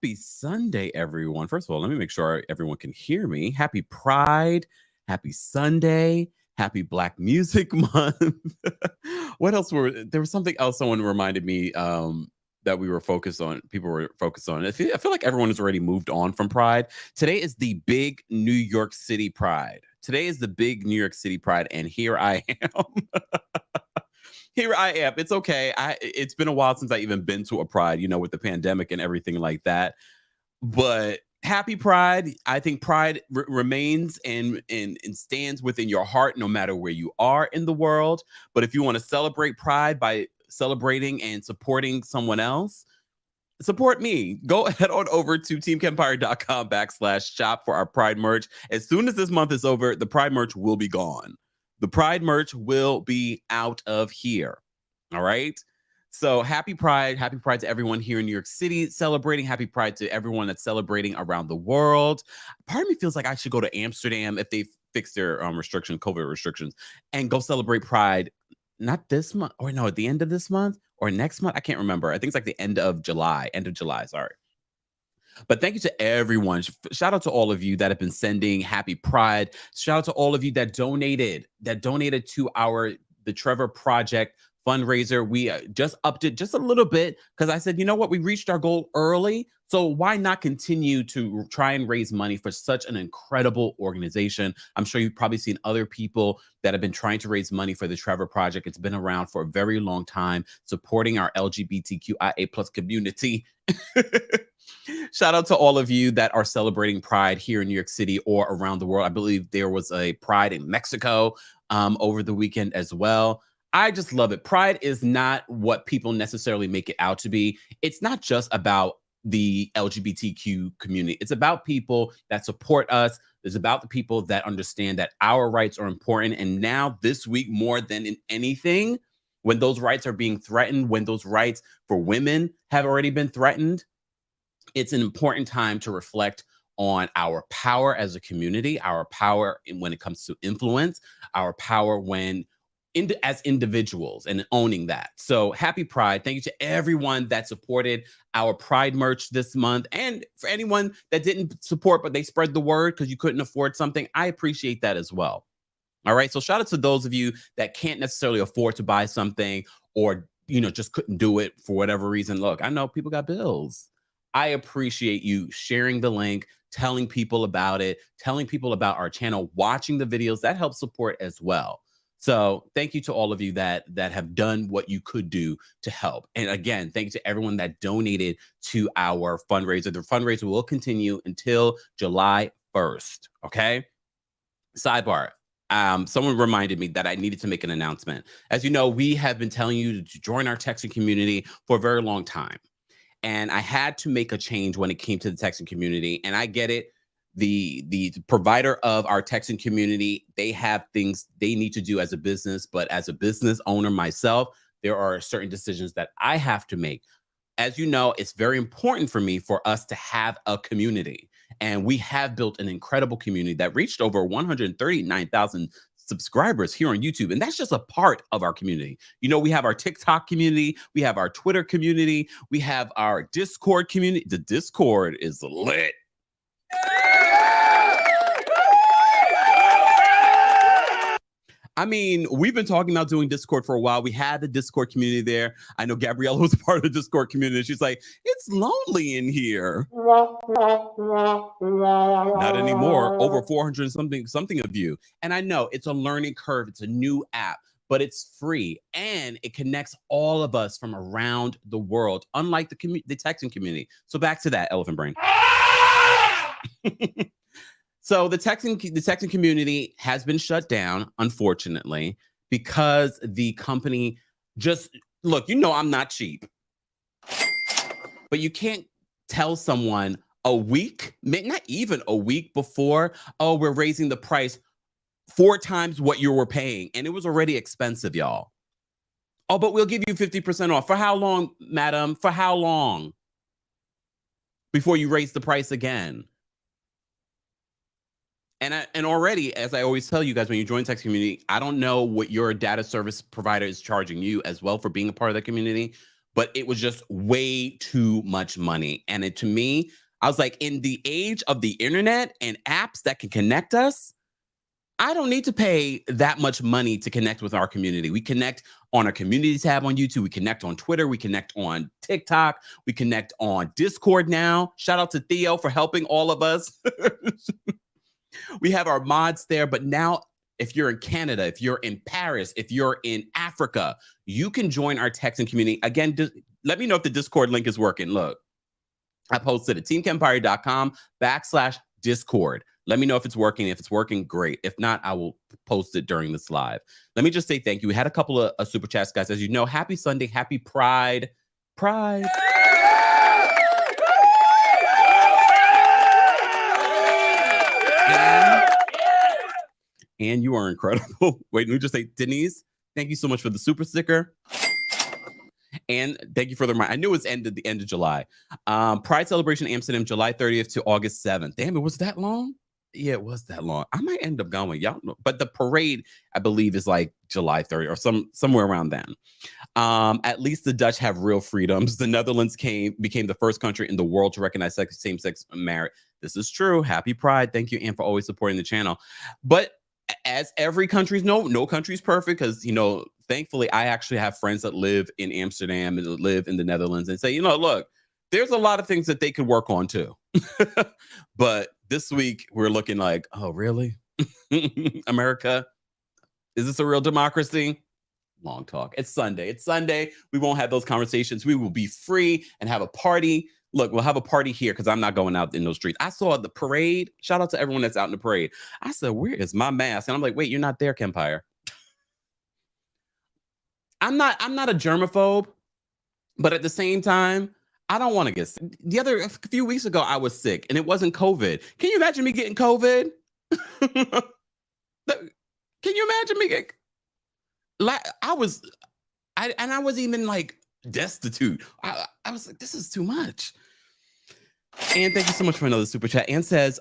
Happy Sunday, everyone. First of all, let me make sure everyone can hear me. Happy Pride. Happy Sunday. Happy Black Music Month. What else there was something else someone reminded me that we were focused on. People were focused on. I feel like everyone has already moved on from Pride. Today is the big New York City Pride. Today is the big New York City Pride, and here I am. Here I am. It's okay. It's been a while since I even been to a Pride, with the pandemic and everything like that. But happy Pride. I think Pride remains and stands within your heart no matter where you are in the world. But if you want to celebrate Pride by celebrating and supporting someone else, support me. Go head on over to teamkempire.com/shop for our Pride merch. As soon as this month is over, the Pride merch will be gone. The Pride merch will be out of here. All right. So happy Pride. Happy Pride to everyone here in New York City celebrating. Happy Pride to everyone that's celebrating around the world. Part of me feels like I should go to Amsterdam if they fix their COVID restrictions, and go celebrate Pride. Not this month, or no, at the end of this month or next month. I can't remember. I think it's like the end of July. Sorry. But thank you to everyone. Shout out to all of you that have been sending happy Pride. Shout out to all of you that donated to the Trevor Project fundraiser. We just upped it just a little bit because I said, you know what? We reached our goal early. So why not continue to try and raise money for such an incredible organization? I'm sure you've probably seen other people that have been trying to raise money for the Trevor Project. It's been around for a very long time, supporting our LGBTQIA+ community. Shout out to all of you that are celebrating Pride here in New York City or around the world. I believe there was a Pride in Mexico over the weekend as well. I just love it. Pride is not what people necessarily make it out to be. It's not just about the LGBTQ community. It's about people that support us. It's about the people that understand that our rights are important. And now this week, more than in anything, when those rights are being threatened, when those rights for women have already been threatened, it's an important time to reflect on our power as a community, our power when it comes to influence, our power as individuals, and owning that. So happy Pride. Thank you to everyone that supported our Pride merch this month. And for anyone that didn't support, but they spread the word because you couldn't afford something, I appreciate that as well. All right. So shout out to those of you that can't necessarily afford to buy something, or, just couldn't do it for whatever reason. Look, I know people got bills. I appreciate you sharing the link, telling people about it, telling people about our channel, watching the videos. That helps support as well. So thank you to all of you that have done what you could do to help. And again, thank you to everyone that donated to our fundraiser. The fundraiser will continue until July 1st. Okay. Sidebar. Someone reminded me that I needed to make an announcement. As you know, we have been telling you to join our texting community for a very long time. And I had to make a change when it came to the texting community. And I get it. The provider of our texting community, they have things they need to do as a business. But as a business owner myself, there are certain decisions that I have to make. As you know, it's very important for me for us to have a community. And we have built an incredible community that reached over 139,000 subscribers here on YouTube. And that's just a part of our community. We have our TikTok community. We have our Twitter community. We have our Discord community. The Discord is lit. I mean, we've been talking about doing Discord for a while. We had the Discord community there. I know Gabriella was a part of the Discord community. She's like, it's lonely in here. Not anymore. Over 400 something of you. And I know it's a learning curve. It's a new app, but it's free and it connects all of us from around the world, unlike the texting community. So back to that, elephant brain. So the texting community has been shut down, unfortunately, because the company look, I'm not cheap, but you can't tell someone a week, not even a week before, oh, we're raising the price 4 times what you were paying. And it was already expensive, y'all. Oh, but we'll give you 50% off. For how long, madam? For how long? Before you raise the price again? And already, as I always tell you guys, when you join text community, I don't know what your data service provider is charging you as well for being a part of the community, but it was just way too much money. And to me, I was like, in the age of the internet and apps that can connect us, I don't need to pay that much money to connect with our community. We connect on our community tab on YouTube. We connect on Twitter. We connect on TikTok. We connect on Discord now. Shout out to Theo for helping all of us. We have our mods there. But now, if you're in Canada, if you're in Paris, if you're in Africa, you can join our Texan community. Again, let me know if the Discord link is working. Look, I posted at TheKempire.com/Discord. Let me know if it's working. If it's working, great. If not, I will post it during this live. Let me just say thank you. We had a couple of super chats, guys. As you know, happy Sunday, happy Pride. Pride. And you are incredible. Wait, let me just say, Denise, thank you so much for the super sticker. And thank you for the reminder. I knew it was the end of July. Pride celebration in Amsterdam, July 30th to August 7th. Damn, it was that long? Yeah, it was that long. I might end up going. Y'all know. But the parade, I believe, is like July 30th or somewhere around then. At least the Dutch have real freedoms. The Netherlands became the first country in the world to recognize same-sex marriage. This is true. Happy Pride. Thank you, Anne, for always supporting the channel. But as every country's no country's perfect, because thankfully I actually have friends that live in Amsterdam and live in the Netherlands and say, look, there's a lot of things that they could work on too. But this week we're looking like, oh, really? America, is this a real democracy? Long talk. It's Sunday. It's Sunday. We won't have those conversations. We will be free and have a party. Look, we'll have a party here because I'm not going out in those streets. I saw the parade. Shout out to everyone that's out in the parade. I said, where is my mask? And I'm like, wait, you're not there, Kempire. I'm not a germaphobe, but at the same time, I don't want to get sick. A few weeks ago, I was sick and it wasn't COVID. Can you imagine me getting COVID? Can you imagine me getting I wasn't even like destitute. I was like, this is too much. And thank you so much for another super chat. Ann says,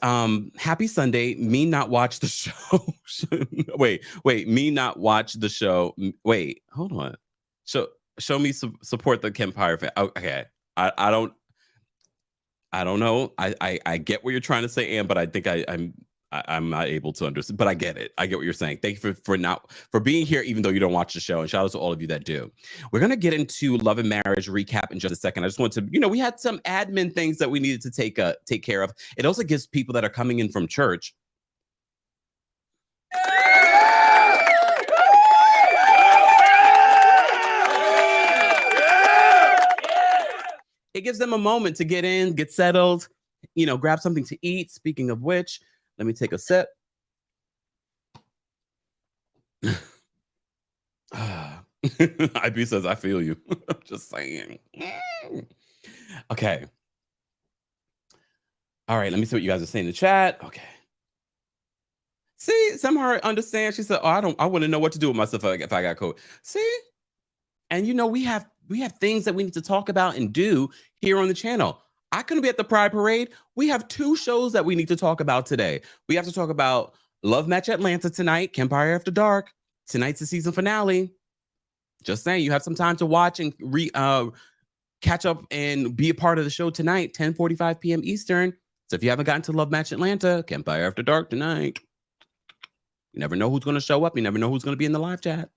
happy Sunday. Me not watch the show. wait, me not watch the show. Wait, hold on. Show me support the Kempire fan. Okay. I don't know. I get what you're trying to say, Ann, but I think I'm not able to understand, but I get it. I get what you're saying. Thank you for being here, even though you don't watch the show. And shout out to all of you that do. We're going to get into love and marriage recap in just a second. I just want to, we had some admin things that we needed to take care of. It also gives people that are coming in from church. It gives them a moment to get in, get settled, grab something to eat. Speaking of which, let me take a sip. IB says, I feel you. I'm just saying. Okay. All right, let me see what you guys are saying in the chat. Okay. See, somehow I understand. She said, oh, I wouldn't know what to do with myself if I got COVID. See? And we have things that we need to talk about and do here on the channel. I couldn't be at the Pride Parade. We have 2 shows that we need to talk about today. We have to talk about Love Match Atlanta tonight, Kempire After Dark. Tonight's the season finale. Just saying, you have some time to watch and catch up and be a part of the show tonight, 10:45 p.m. Eastern. So if you haven't gotten to Love Match Atlanta, Kempire After Dark tonight. You never know who's going to show up. You never know who's going to be in the live chat.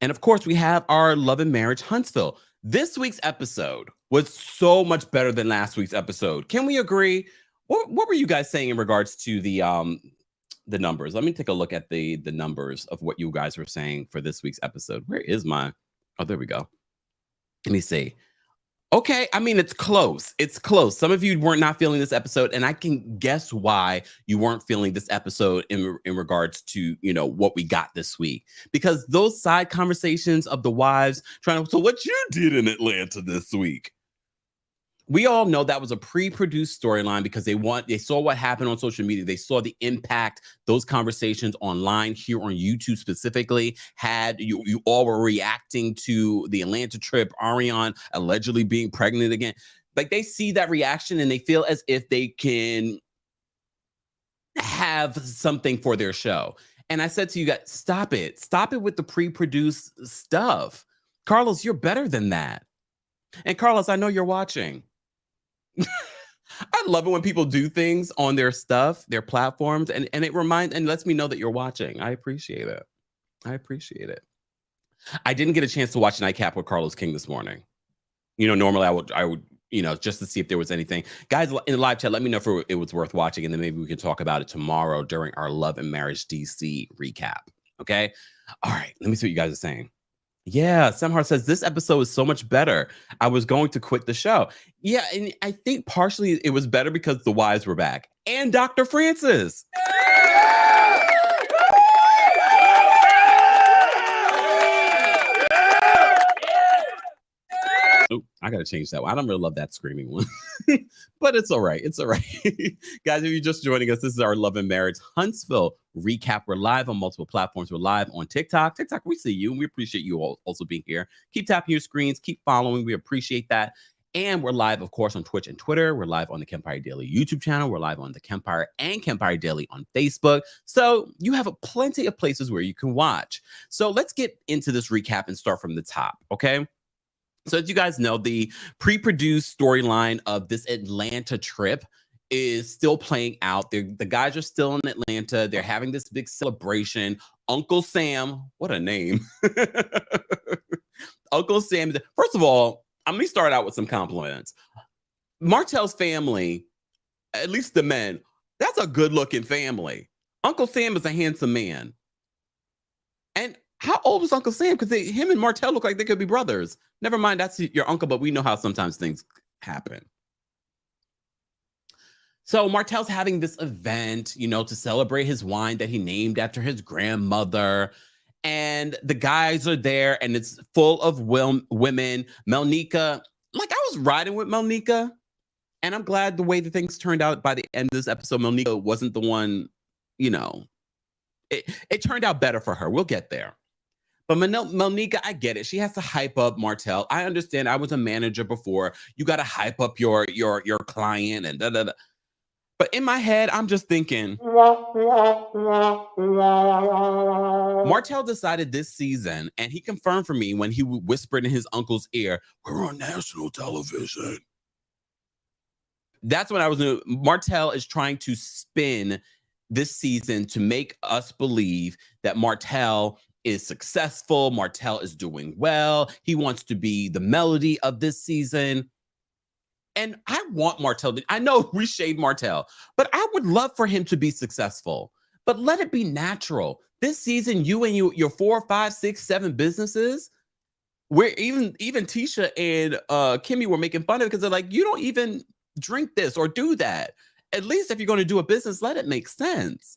And of course, we have our Love and Marriage Huntsville. This week's episode was so much better than last week's episode. Can we agree? What were you guys saying in regards to the numbers? Let me take a look at the numbers of what you guys were saying for this week's episode. Where is my? Oh, there we go. Let me see. Okay, I mean, it's close. It's close. Some of you weren't not feeling this episode, and I can guess why you weren't feeling this episode in regards to, what we got this week. Because those side conversations of the wives so what you did in Atlanta this week. We all know that was a pre-produced storyline because they saw what happened on social media. They saw the impact those conversations online here on YouTube specifically had. You all were reacting to the Atlanta trip, Ariane allegedly being pregnant again. Like, they see that reaction and they feel as if they can have something for their show. And I said to you guys, stop it. Stop it with the pre-produced stuff. Carlos, you're better than that. And Carlos, I know you're watching. I love it when people do things on their stuff, their platforms, and it reminds and lets me know that you're watching. I appreciate it. I appreciate it. I didn't get a chance to watch Nightcap with Carlos King this morning. Normally I would, just to see if there was anything. Guys in the live chat, let me know if it was worth watching, and then maybe we can talk about it tomorrow during our Love and Marriage DC recap. Okay. All right. Let me see what you guys are saying. Yeah, Samhar says this episode is so much better. I was going to quit the show. Yeah, and I think partially it was better because the wives were back and Dr. Francis. Oh, I gotta change that one. I don't really love that screaming one, but it's all right. It's all right. Guys, if you're just joining us, this is our Love and Marriage Huntsville recap. We're live on multiple platforms. We're live on TikTok. TikTok, we see you, and we appreciate you all also being here. Keep tapping your screens. Keep following. We appreciate that. And we're live, of course, on Twitch and Twitter. We're live on the Kempire Daily YouTube channel. We're live on the Kempire and Kempire Daily on Facebook. So you have plenty of places where you can watch. So let's get into this recap and start from the top, okay? So as you guys know, the pre-produced storyline of this Atlanta trip is still playing out. The guys are still in Atlanta. They're having this big celebration. Uncle Sam, what a name. Uncle Sam, first of all, let me start out with some compliments. Martell's family, at least the men, that's a good-looking family. Uncle Sam is a handsome man. And how old was Uncle Sam? Because him and Martell look like they could be brothers. Never mind, that's your uncle, but we know how sometimes things happen. So Martell's having this event, to celebrate his wine that he named after his grandmother. And the guys are there, and it's full of women. Melnica, like I was riding with Melnica, and I'm glad the way that things turned out by the end of this episode. Melnica wasn't the one, it turned out better for her. We'll get there. But Melnica, I get it. She has to hype up Martell. I understand. I was a manager before. You got to hype up your client and da-da-da. But in my head, I'm just thinking, Martell decided this season, and he confirmed for me when he whispered in his uncle's ear, we're on national television. That's when I was new. Martell is trying to spin this season to make us believe that Martell is successful. Martell is doing well. He wants to be the melody of this season. And I want Martell. I know we shade Martell, but I would love for him to be successful. But let it be natural. This season, you and your 4, 5, 6, 7 businesses, where even Tisha and Kimmi were making fun of it because they're like, you don't even drink this or do that. At least if you're going to do a business, let it make sense.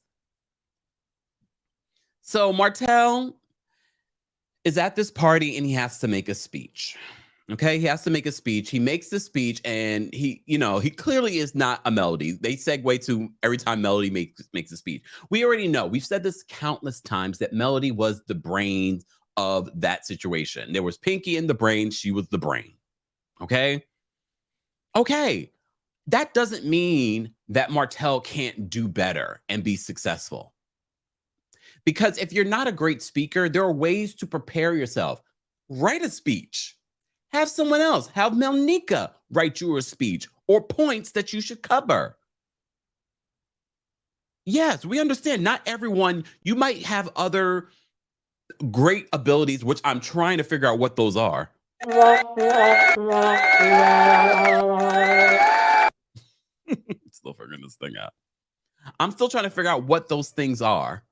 So Martell is at this party and he has to make a speech. Okay, he has to make a speech. He makes the speech, and he clearly is not a Melody. They segue to every time Melody makes a speech. We already know. We've said this countless times that Melody was the brain of that situation. There was Pinky in the brain. She was the brain. Okay. That doesn't mean that Martell can't do better and be successful. Because if you're not a great speaker, there are ways to prepare yourself. Write a speech. Have someone else, have Melnica write you a speech or points that you should cover. Yes, we understand. Not everyone, you might have other great abilities, which I'm trying to figure out what those are. Still figuring this thing out. I'm still trying to figure out what those things are.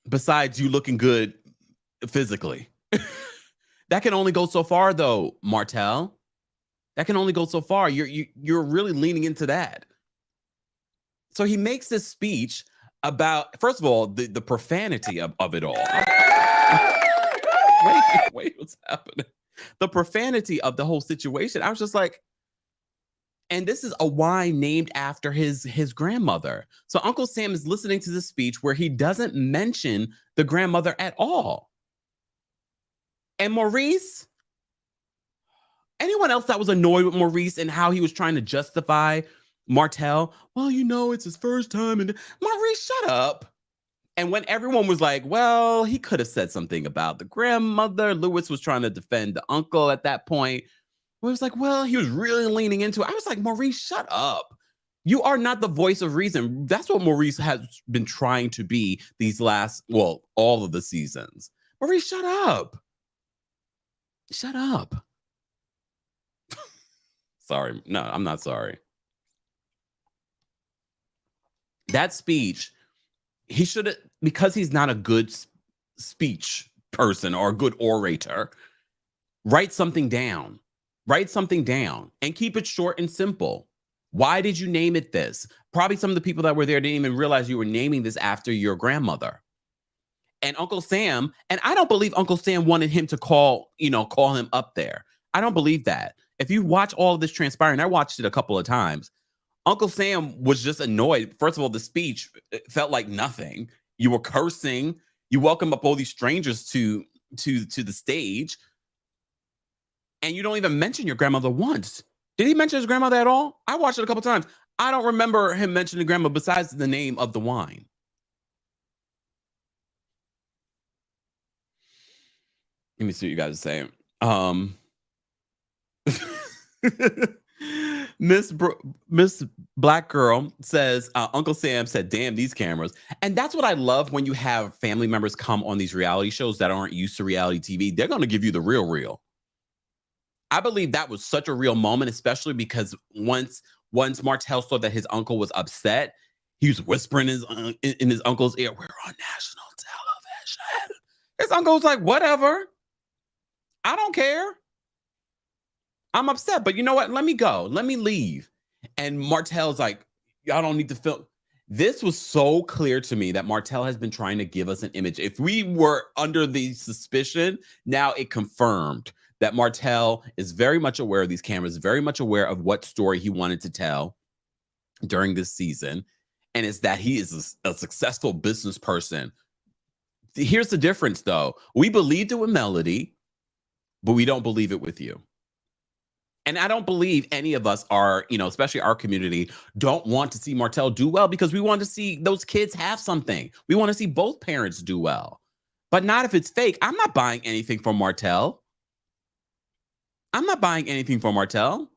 Besides you looking good physically. That can only go so far, though, Martell. That can only go so far. You're really leaning into that. So he makes this speech about, first of all, the profanity of it all. Wait, what's happening? The profanity of the whole situation. I was just like, and this is a wine named after his grandmother. So Uncle Sam is listening to this speech where he doesn't mention the grandmother at all. And Maurice, anyone else that was annoyed with Maurice and how he was trying to justify Martell? Well, it's his first time. And Maurice, shut up. And when everyone was like, well, he could have said something about the grandmother. Lewis was trying to defend the uncle at that point. It was like, well, he was really leaning into it. I was like, Maurice, shut up. You are not the voice of reason. That's what Maurice has been trying to be these last, well, all of the seasons. Maurice, shut up. Shut up. Sorry. No, I'm not sorry. That speech, he should have, because he's not a good speech person or a good orator, write something down. Write something down and keep it short and simple. Why did you name it this? Probably some of the people that were there didn't even realize you were naming this after your grandmother. And Uncle Sam, and I don't believe Uncle Sam wanted him to call him up there. I don't believe that. If you watch all of this transpiring, I watched it a couple of times. Uncle Sam was just annoyed. First of all, the speech felt like nothing. You were cursing. You welcome up all these strangers to the stage, and you don't even mention your grandmother once. Did he mention his grandmother at all? I watched it a couple of times. I don't remember him mentioning grandma besides the name of the wine. Let me see what you guys are saying. Miss Black Girl says, Uncle Sam said, damn, these cameras. And that's what I love when you have family members come on these reality shows that aren't used to reality TV. They're going to give you the real. I believe that was such a real moment, especially because once Martell saw that his uncle was upset, he was whispering in his uncle's ear, we're on national television. His uncle was like, whatever. I don't care. I'm upset, but you know what? Let me go. Let me leave. And Martell's like, y'all don't need to film. This was so clear to me that Martell has been trying to give us an image. If we were under the suspicion, now it confirmed that Martell is very much aware of these cameras, very much aware of what story he wanted to tell during this season. And it's that he is a successful business person. Here's the difference, though. We believed it with Melody, but we don't believe it with you. And I don't believe any of us are, especially our community, don't want to see Martell do well because we want to see those kids have something. We want to see both parents do well, but not if it's fake. I'm not buying anything from Martell. I'm not buying anything from Martell.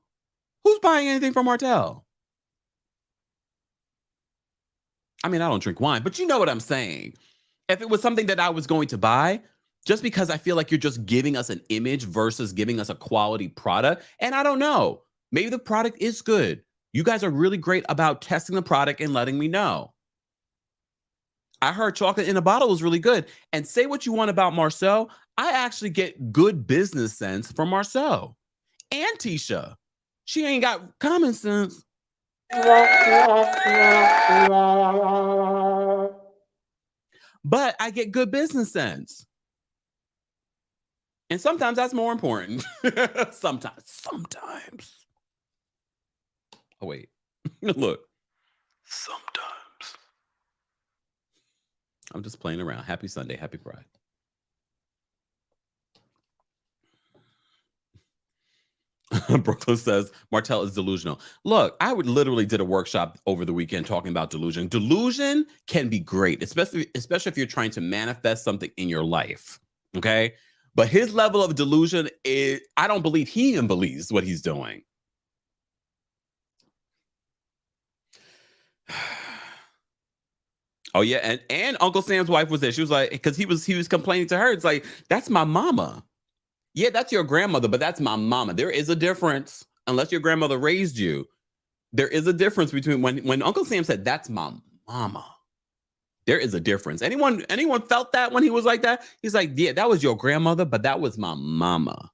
Who's buying anything from Martell? I mean, I don't drink wine, but you know what I'm saying. If it was something that I was going to buy, just because I feel like you're just giving us an image versus giving us a quality product. And I don't know, maybe the product is good. You guys are really great about testing the product and letting me know. I heard chocolate in a bottle was really good. And say what you want about Marcel, I actually get good business sense from Marcel. And Tisha, she ain't got common sense. But I get good business sense. And sometimes that's more important. Sometimes. Oh, wait. Look. Sometimes. I'm just playing around. Happy Sunday. Happy Pride. Brooklyn says, Martell is delusional. Look, I literally did a workshop over the weekend talking about delusion. Delusion can be great, especially if you're trying to manifest something in your life. Okay? But his level of delusion is, I don't believe he even believes what he's doing. Oh yeah, and Uncle Sam's wife was there. She was like, because he was complaining to her. It's like, that's my mama. Yeah, that's your grandmother, but that's my mama. There is a difference. Unless your grandmother raised you, there is a difference between when Uncle Sam said, that's my mama. There is a difference. Anyone felt that when he was like that? He's like, yeah, that was your grandmother, but that was my mama.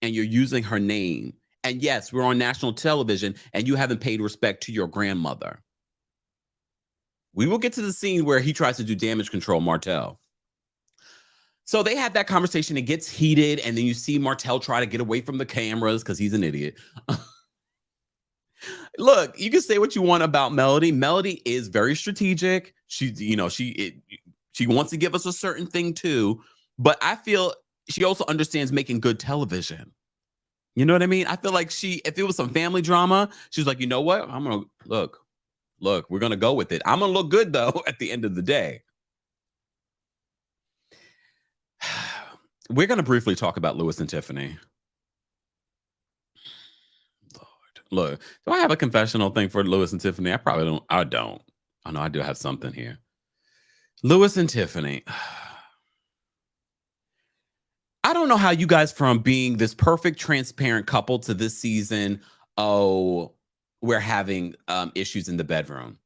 And you're using her name. And yes, we're on national television and you haven't paid respect to your grandmother. We will get to the scene where he tries to do damage control, Martell. So they had that conversation. It gets heated. And then you see Martell try to get away from the cameras because he's an idiot. Look, you can say what you want about Melody. Melody is very strategic. She wants to give us a certain thing too. But I feel she also understands making good television. You know what I mean? I feel like if it was some family drama, she's like, you know what? I'm going to look, we're going to go with it. I'm going to look good though at the end of the day. we're going to briefly talk about Lewis and Tiffany. Lord, look, do I have a confessional thing for Lewis and Tiffany? I probably don't. I don't. I know I do have something here. Lewis and Tiffany. I don't know how you guys, from being this perfect, transparent couple to this season, oh, we're having issues in the bedroom.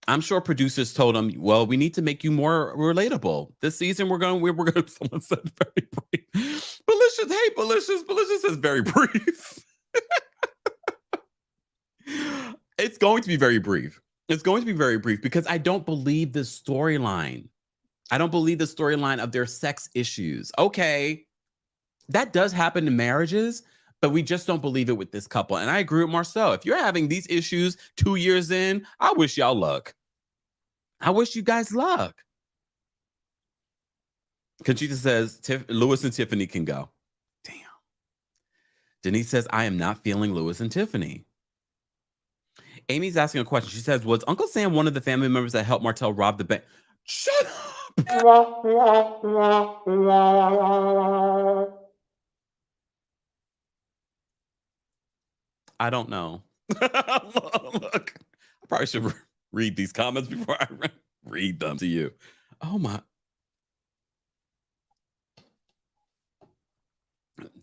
I'm sure producers told them, well, we need to make you more relatable. This season, we're going, someone said very brief. Malicious, hey, Malicious is very brief. It's going to be very brief. It's going to be very brief because I don't believe this storyline. I don't believe the storyline of their sex issues. Okay, that does happen in marriages, but we just don't believe it with this couple. And I agree with Marcel. If you're having these issues 2 years in, I wish y'all luck. I wish you guys luck. Conchita says, Lewis and Tiffany can go. Damn. Denise says, I am not feeling Lewis and Tiffany. Amy's asking a question. She says, was Uncle Sam one of the family members that helped Martell rob the bank? Shut up. I don't know. Look, I probably should read these comments before I read them to you. Oh my.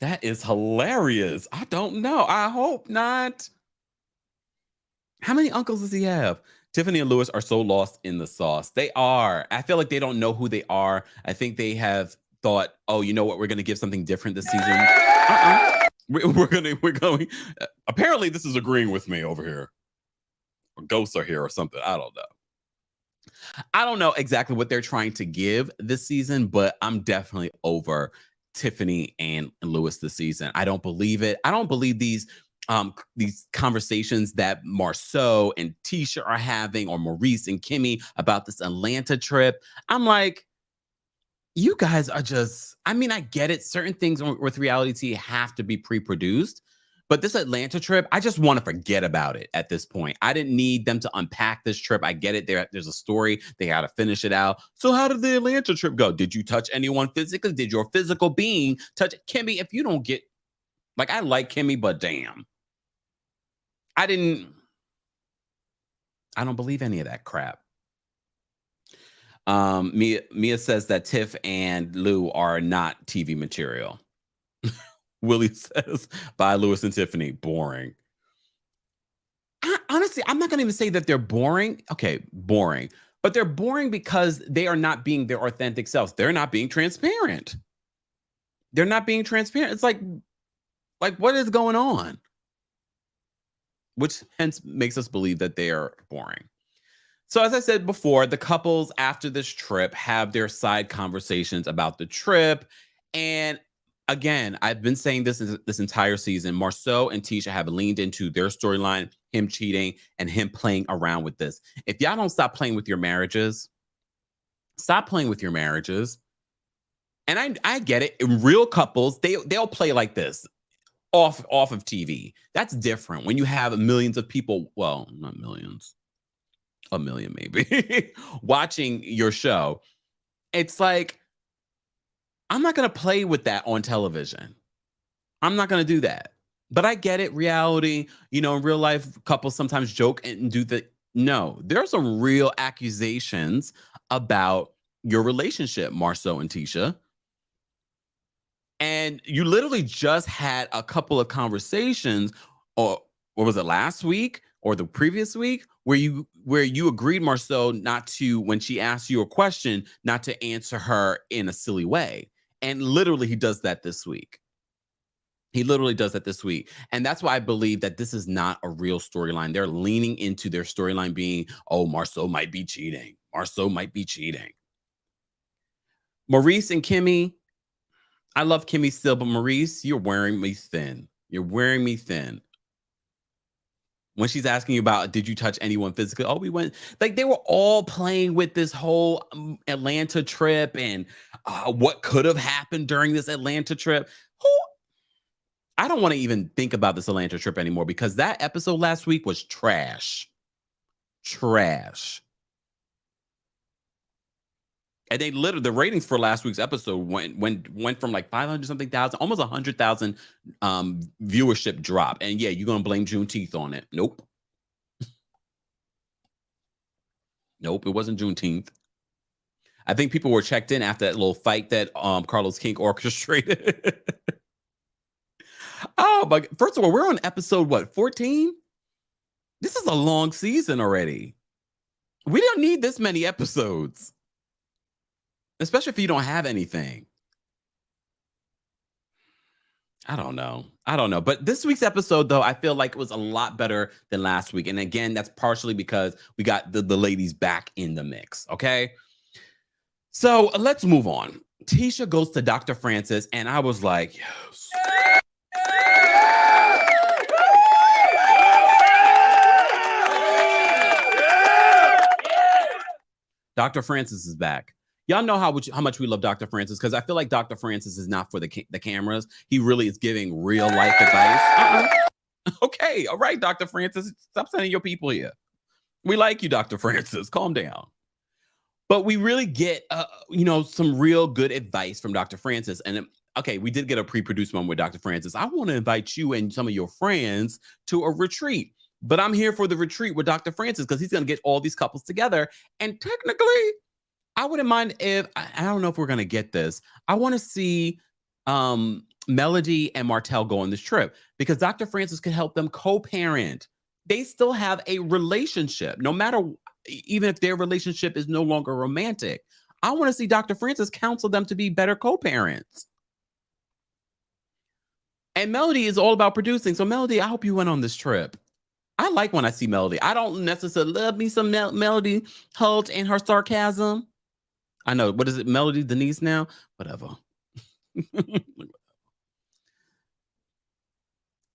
That is hilarious. I don't know. I hope not. How many uncles does he have? Tiffany and Lewis are so lost in the sauce. They are. I feel like they don't know who they are. I think they have thought, oh, you know what? We're going to give something different this season. We're going. Apparently, this is agreeing with me over here. Or ghosts are here or something. I don't know. I don't know exactly what they're trying to give this season, but I'm definitely over Tiffany and Lewis this season. I don't believe it. I don't believe these conversations that Marceau and Tisha are having, or Maurice and Kimmi, about this Atlanta trip. I'm like, you guys are just, I mean, I get it. Certain things with reality TV have to be pre-produced, but this Atlanta trip, I just want to forget about it at this point. I didn't need them to unpack this trip. I get it. There's a story. They got to finish it out. So how did the Atlanta trip go? Did you touch anyone physically? Did your physical being touch Kimmi? If you don't get, like, I like Kimmi, but damn. I don't believe any of that crap. Mia says that Tiff and Lou are not TV material. Willie says, bye, Lewis and Tiffany. Boring. Honestly, I'm not going to even say that they're boring. Okay, boring. But they're boring because they are not being their authentic selves. They're not being transparent. They're not being transparent. It's like what is going on? Which hence makes us believe that they are boring. So as I said before, the couples after this trip have their side conversations about the trip. And again, I've been saying this entire season, Marceau and Tisha have leaned into their storyline, him cheating and him playing around with this. If y'all don't stop playing with your marriages, stop playing with your marriages. And I get it. In real couples, they'll play like this. Off of TV. That's different when you have millions of people, well, not millions, a million maybe, watching your show. It's like, I'm not going to play with that on television. I'm not going to do that. But I get it, reality, in real life, couples sometimes joke and do the, no, there are some real accusations about your relationship, Marceau and Tisha. And you literally just had a couple of conversations, or was it last week or the previous week, where you agreed, Marceau, not to, when she asked you a question, not to answer her in a silly way. And literally he does that this week. He literally does that this week. And that's why I believe that this is not a real storyline. They're leaning into their storyline being, oh, Marceau might be cheating. Marceau might be cheating. Maurice and Kimmi, I love Kimmi still, but Maurice, you're wearing me thin. You're wearing me thin. When she's asking you about, did you touch anyone physically? Oh, we went, like, they were all playing with this whole Atlanta trip and what could have happened during this Atlanta trip. I don't want to even think about this Atlanta trip anymore because that episode last week was trash. Trash. And they literally, the ratings for last week's episode went from like 500 something thousand, almost 100,000 viewership drop. And yeah, you're gonna blame Juneteenth on it? Nope. Nope, it wasn't Juneteenth. I think people were checked in after that little fight that Carlos King orchestrated. Oh, but first of all, we're on episode what, 14? This is a long season already. We don't need this many episodes, especially if you don't have anything. I don't know. But this week's episode, though, I feel like it was a lot better than last week. And again, that's partially because we got the ladies back in the mix. Okay. So let's move on. Tisha goes to Dr. Francis, and I was like, yes. Dr. Francis is back. Y'all know how much we love Dr. Francis, because I feel like Dr. Francis is not for the cameras. He really is giving real life advice. Okay, all right, Dr. Francis, stop sending your people here. We like you, Dr. Francis. Calm down. But we really get, some real good advice from Dr. Francis. And okay, we did get a pre-produced one with Dr. Francis. I want to invite you and some of your friends to a retreat. But I'm here for the retreat with Dr. Francis because he's going to get all these couples together. And technically, I wouldn't mind if, I don't know if we're going to get this. I want to see Melody and Martell go on this trip because Dr. Francis can help them co-parent. They still have a relationship, no matter, even if their relationship is no longer romantic. I want to see Dr. Francis counsel them to be better co-parents. And Melody is all about producing. So Melody, I hope you went on this trip. I like when I see Melody. I don't necessarily love me some Melody Holt and her sarcasm. I know. What is it? Melody Denise now? Whatever.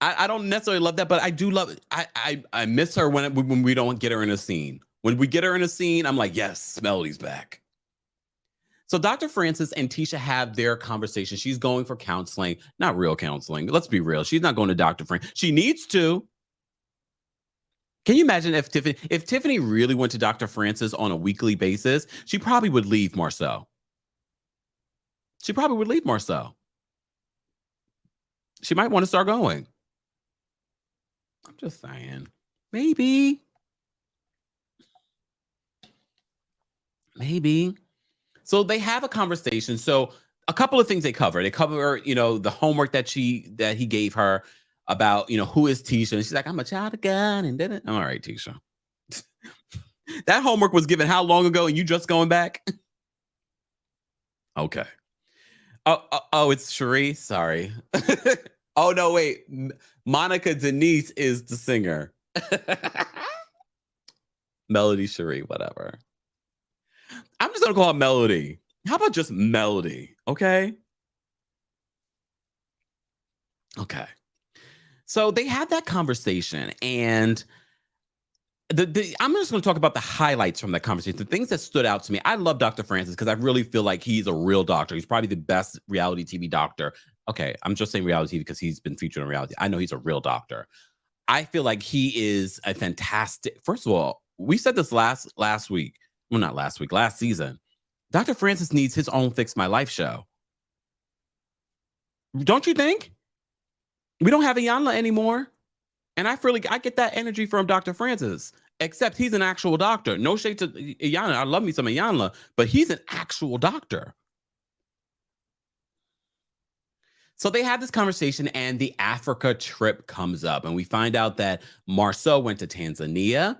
I don't necessarily love that, but I do love it. I miss her when we don't get her in a scene. When we get her in a scene, I'm like, yes, Melody's back. So Dr. Francis and Tisha have their conversation. She's going for counseling, not real counseling. Let's be real. She's not going to Dr. Francis. She needs to. Can you imagine if Tiffany really went to Dr. Francis on a weekly basis? She probably would leave Marcel. She probably would leave Marcel. She might want to start going. I'm just saying. Maybe. So they have a conversation. So a couple of things they cover. They cover, the homework that he gave her about, who is Tisha. And she's like, I'm a child of God. And then all right, Tisha. That homework was given how long ago? And you just going back? Okay. Oh, it's Cherie. Sorry. Oh, no, wait. Monica Denise is the singer. Melody Cherie, whatever. I'm just going to call her Melody. How about just Melody? Okay. Okay. So they had that conversation, and I'm just going to talk about the highlights from that conversation, the things that stood out to me. I love Dr. Francis because I really feel like he's a real doctor. He's probably the best reality TV doctor. Okay, I'm just saying reality TV because he's been featured on reality. I know he's a real doctor. I feel like he is a fantastic. First of all, we said this last week. Well, not last week, last season. Dr. Francis needs his own Fix My Life show. Don't you think? We don't have Iyanla anymore. And I get that energy from Dr. Francis, except he's an actual doctor. No shade to Iyanla. I love me some Iyanla, but he's an actual doctor. So they have this conversation, and the Africa trip comes up, and we find out that Marceau went to Tanzania.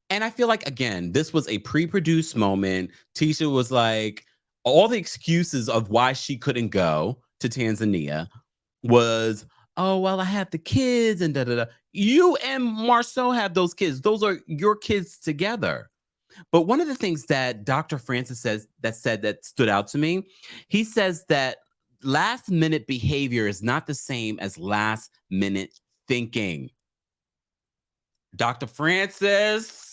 And I feel like, again, this was a pre-produced moment. Tisha was like, all the excuses of why she couldn't go to Tanzania was, oh, well, I have the kids and da-da-da. You and Marceau have those kids. Those are your kids together. But one of the things that Dr. Francis said that stood out to me, he says that last minute behavior is not the same as last minute thinking. Dr. Francis.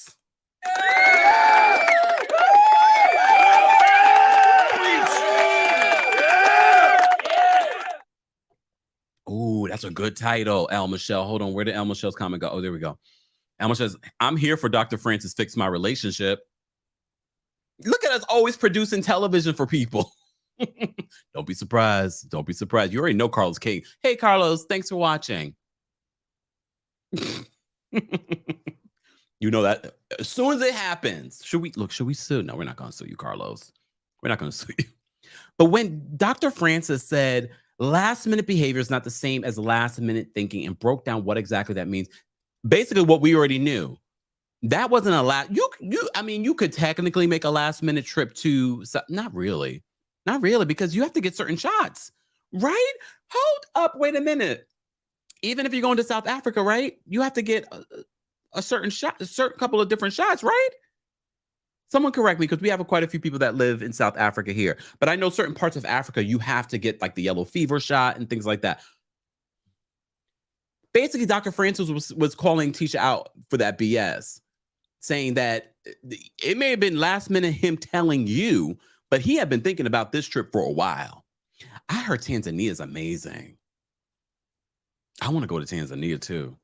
Ooh, that's a good title, El Michelle. Hold on, where did El Michelle's comment go? Oh, there we go. El Michelle says, I'm here for Dr. Francis Fix My Relationship. Look at us always producing television for people. Don't be surprised. Don't be surprised. You already know Carlos King. Hey, Carlos, thanks for watching. You know that as soon as it happens, should we sue? No, we're not going to sue you, Carlos. We're not going to sue you. But when Dr. Francis said last minute behavior is not the same as last minute thinking and broke down what exactly that means, basically what we already knew. That wasn't a last. I mean, you could technically make a last minute trip to, not really, because you have to get certain shots, right? Hold up, wait a minute. Even if you're going to South Africa, right? You have to get a certain shot, a certain couple of different shots, right? Someone correct me, because we have quite a few people that live in South Africa here. But I know certain parts of Africa, you have to get like the yellow fever shot and things like that. Basically, Dr. Francis was calling Tisha out for that BS, saying that it may have been last minute him telling you, but he had been thinking about this trip for a while. I heard Tanzania is amazing. I want to go to Tanzania too.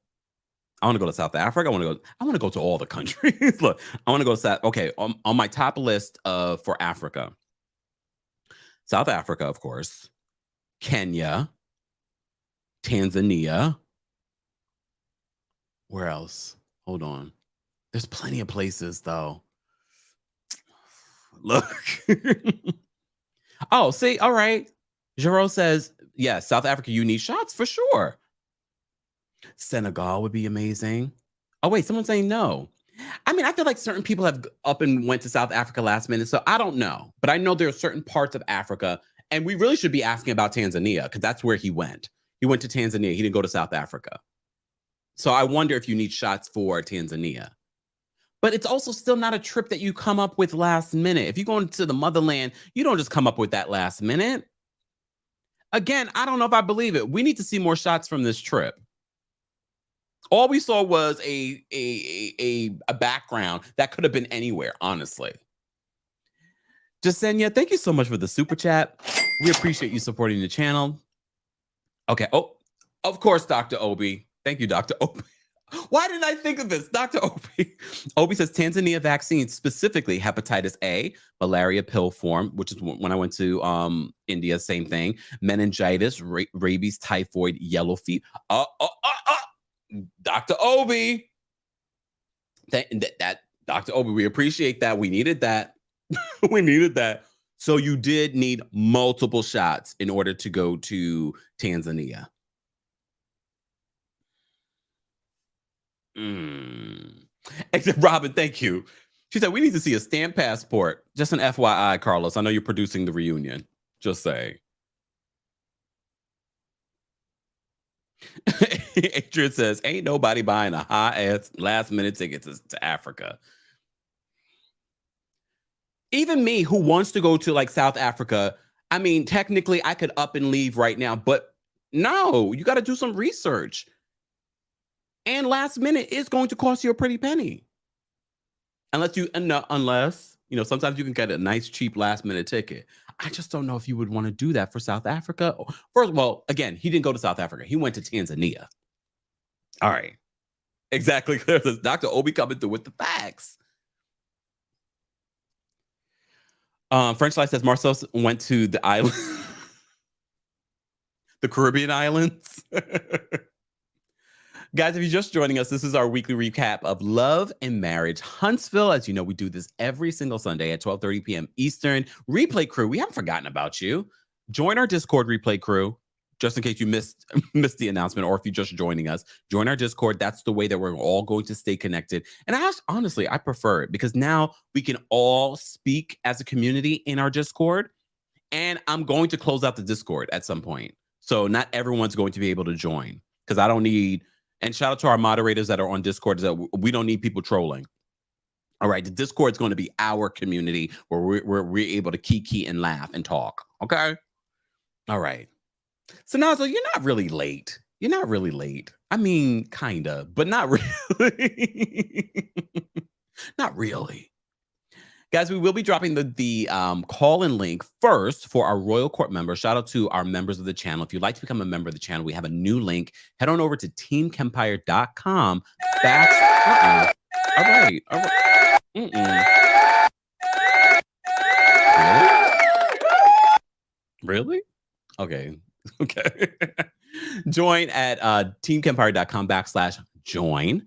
I want to go to South Africa. I want to go to all the countries. Look, I want to go to South. Okay, on my top list for Africa, South Africa, of course, Kenya, Tanzania. Where else? Hold on. There's plenty of places though. Look. Oh, see, all right. Jero says, yeah, South Africa, you need shots for sure. Senegal would be amazing. Oh, wait, someone's saying no. I mean, I feel like certain people have up and went to South Africa last minute, so I don't know. But I know there are certain parts of Africa, and we really should be asking about Tanzania, because that's where he went. He went to Tanzania. He didn't go to South Africa. So I wonder if you need shots for Tanzania. But it's also still not a trip that you come up with last minute. If you're going to the motherland, you don't just come up with that last minute. Again, I don't know if I believe it. We need to see more shots from this trip. All we saw was a background that could have been anywhere, honestly. Jasenia, thank you so much for the super chat. We appreciate you supporting the channel. Okay. Oh, of course, Dr. Obi. Thank you, Dr. Obi. Why didn't I think of this? Dr. Obi. Obi says Tanzania vaccine, specifically hepatitis A, malaria pill form, which is when I went to India, same thing. Meningitis, rabies, typhoid, yellow fever. Dr. Obi. That Dr. Obi, we appreciate that. We needed that. We needed that. So you did need multiple shots in order to go to Tanzania. Except Robin, thank you. She said, we need to see a stamped passport. Just an FYI, Carlos. I know you're producing the reunion. Just saying. Adrian says, ain't nobody buying a high-ass last-minute ticket to Africa. Even me, who wants to go to like South Africa, I mean, technically, I could up and leave right now. But no, you got to do some research. And last minute is going to cost you a pretty penny. Unless, sometimes you can get a nice, cheap last minute ticket. I just don't know if you would want to do that for South Africa. First of all, again, he didn't go to South Africa. He went to Tanzania. All right. Exactly. Dr. Obi coming through with the facts. French Life says Marcel went to the island, the Caribbean islands. Guys, if you're just joining us, this is our weekly recap of Love and Marriage Huntsville. As you know, we do this every single Sunday at 12:30 p.m. Eastern. Replay crew, we haven't forgotten about you. Join our Discord replay crew, just in case you missed the announcement, or if you're just joining us. Join our Discord. That's the way that we're all going to stay connected. And honestly, I prefer it because now we can all speak as a community in our Discord. And I'm going to close out the Discord at some point. So not everyone's going to be able to join because I don't need... And shout out to our moderators that are on Discord. That we don't need people trolling. All right, the Discord is going to be our community where we're able to kiki and laugh and talk. Okay. All right. So Nazo, you're not really late. You're not really late. I mean, kind of, but not really. Not really. Guys, we will be dropping the call-in link first for our Royal Court members. Shout out to our members of the channel. If you'd like to become a member of the channel, we have a new link. Head on over to TheKempire.com. All right. Really? Okay. Okay. Join at teamkempire.com/join.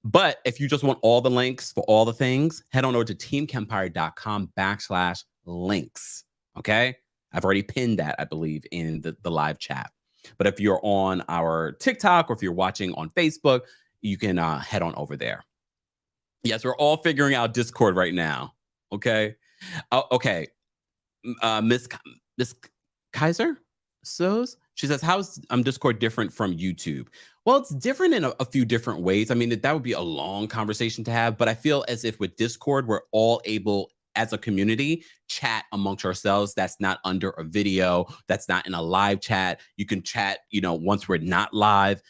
But if you just want all the links for all the things, head on over to teamkempire.com/links. Okay. I've already pinned that, I believe, in the live chat. But if you're on our TikTok or if you're watching on Facebook, you can head on over there. Yes, we're all figuring out Discord right now. Okay. Oh, okay. Miss Miss Kaiser, she says, "How's Discord different from YouTube?" Well, it's different in a few different ways. I mean, that would be a long conversation to have, but I feel as if with Discord, we're all able as a community chat amongst ourselves. That's not under a video. That's not in a live chat. You can chat, once we're not live.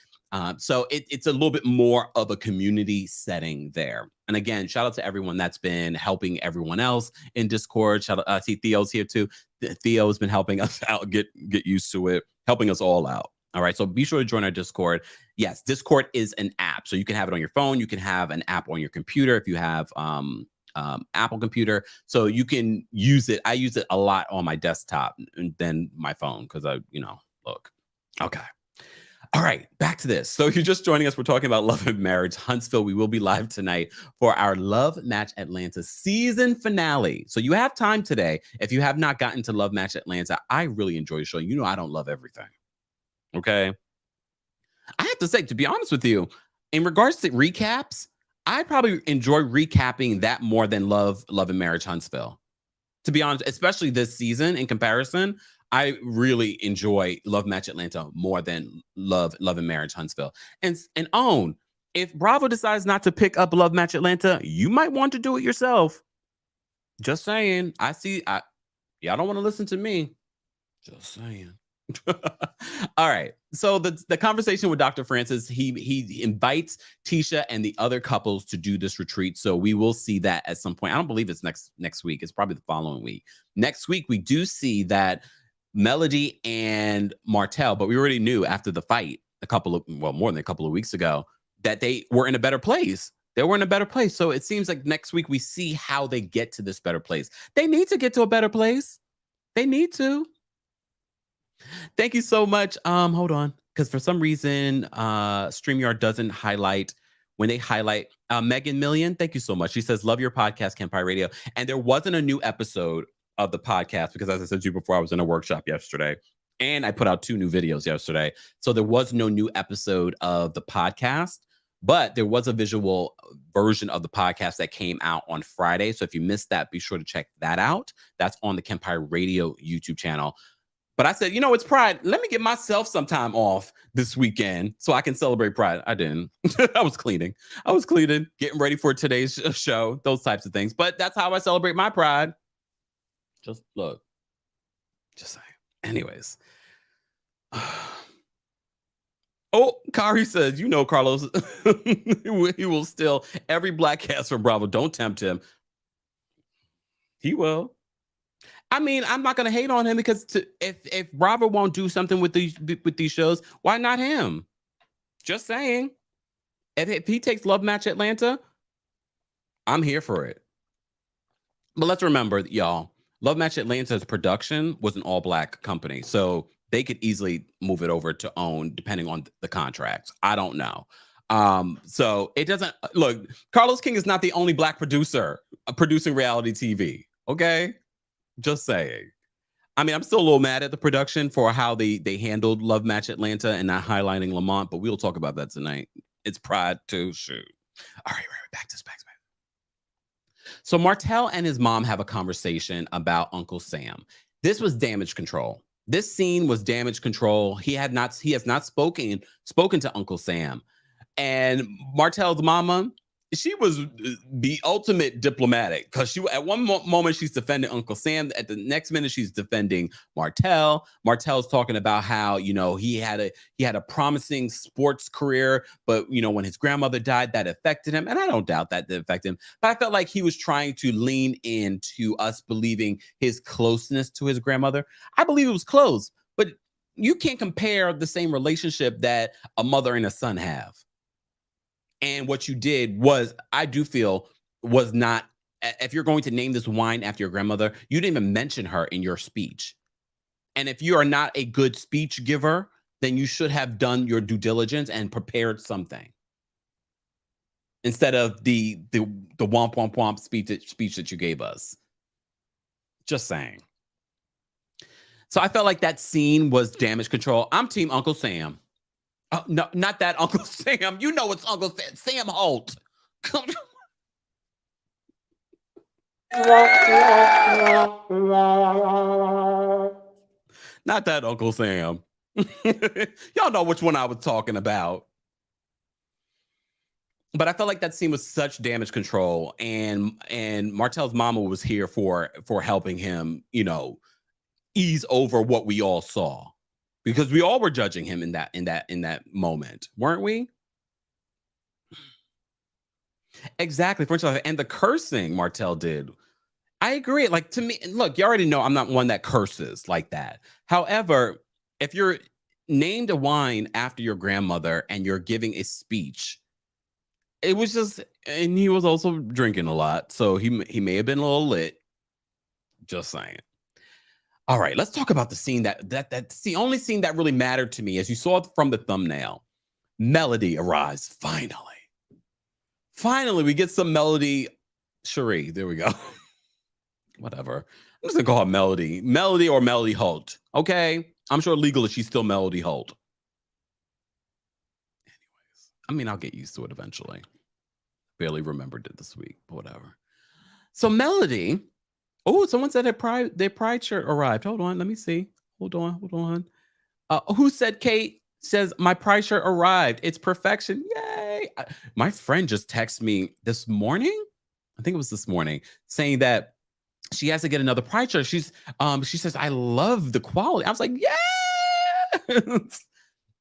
So it's a little bit more of a community setting there. And again, shout out to everyone that's been helping everyone else in Discord. Shout out, I see Theo's here too. Theo has been helping us out, get used to it, helping us all out. All right. So be sure to join our Discord. Yes, Discord is an app. So you can have it on your phone. You can have an app on your computer if you have Apple computer. So you can use it. I use it a lot on my desktop than my phone because look. Okay. All right, back to this. So if you're just joining us, we're talking about Love and Marriage Huntsville. We will be live tonight for our Love Match Atlanta season finale. So you have time today. If you have not gotten to Love Match Atlanta, I really enjoy the show. You know I don't love everything. Okay. I have to say, to be honest with you, in regards to recaps, I probably enjoy recapping that more than Love and Marriage Huntsville. To be honest, especially this season in comparison, I really enjoy Love Match Atlanta more than Love and Marriage Huntsville. And own, if Bravo decides not to pick up Love Match Atlanta, you might want to do it yourself. Just saying. Y'all don't want to listen to me. Just saying. All right. So the conversation with Dr. Francis, he invites Tisha and the other couples to do this retreat. So we will see that at some point. I don't believe it's next week. It's probably the following week. Next week, we do see that Melody and Martell, but we already knew after the fight more than a couple of weeks ago, that they were in a better place. They were in a better place. So it seems like next week we see how they get to this better place. They need to get to a better place. They need to. Thank you so much. Hold on, because for some reason, StreamYard doesn't highlight when they highlight Megan Million. Thank you so much. She says, "Love your podcast, Kempire Radio." And there wasn't a new episode of the podcast because, as I said to you before, I was in a workshop yesterday, and I put out 2 new videos yesterday, so there was no new episode of the podcast. But there was a visual version of the podcast that came out on Friday. So if you missed that, be sure to check that out. That's on the Kempire Radio YouTube channel. But I said, it's Pride. Let me get myself some time off this weekend so I can celebrate Pride. I didn't. I was cleaning, getting ready for today's show, those types of things. But that's how I celebrate my Pride. Just look. Just saying. Anyways. Oh, Kari says, Carlos, he will steal every black cast from Bravo. Don't tempt him. He will. I mean, I'm not going to hate on him because if Bravo won't do something with these shows, why not him? Just saying. If he takes Love Match Atlanta, I'm here for it. But let's remember, y'all, Love Match Atlanta's production was an all-black company, so they could easily move it over to OWN depending on the contracts. I don't know. So it doesn't look. Carlos King is not the only black producer producing reality TV. Okay. Just saying. I mean, I'm still a little mad at the production for how they handled Love Match Atlanta and not highlighting Lamont, but we'll talk about that tonight. It's Pride too. Shoot. All right, back to this. So Martell and his mom have a conversation about Uncle Sam. This was damage control. This scene was damage control. He has not spoken to Uncle Sam. And Martell's mama, she was the ultimate diplomatic because she at one moment she's defending Uncle Sam. At the next minute, she's defending Martell. Martell's talking about how, he had a promising sports career, but when his grandmother died, that affected him. And I don't doubt that affected him. But I felt like he was trying to lean into us believing his closeness to his grandmother. I believe it was close, but you can't compare the same relationship that a mother and a son have. And what you did was, I do feel, was not, if you're going to name this wine after your grandmother, you didn't even mention her in your speech. And if you are not a good speech giver, then you should have done your due diligence and prepared something instead of the womp womp womp speech that you gave us. Just saying. So I felt like that scene was damage control. I'm team Uncle Sam. Oh, no, not that Uncle Sam. You know it's Uncle Sam. Sam Holt. Not that Uncle Sam. Y'all know which one I was talking about. But I felt like that scene was such damage control, and Martell's mama was here for helping him, ease over what we all saw, because we all were judging him in that moment, weren't we? Exactly. For instance, and the cursing Martell did. I agree. Like, to me, look, you already know I'm not one that curses like that. However, if you're named a wine after your grandmother and you're giving a speech, it was just, and he was also drinking a lot, so he may have been a little lit. Just saying. All right, let's talk about the scene that's the only scene that really mattered to me, as you saw from the thumbnail. Melody arrives finally. Finally, we get some Melody. Cherie, there we go. Whatever. I'm just gonna call her Melody. Melody or Melody Holt. Okay. I'm sure legally she's still Melody Holt. Anyways, I mean, I'll get used to it eventually. Barely remembered it this week, but whatever. So Melody. Oh, someone said their pride shirt arrived. Hold on, let me see. Hold on. Who said Kate? Says my pride shirt arrived. It's perfection. Yay. My friend just texted me this morning. I think it was this morning, saying that she has to get another pride shirt. She says, I love the quality. I was like, yeah.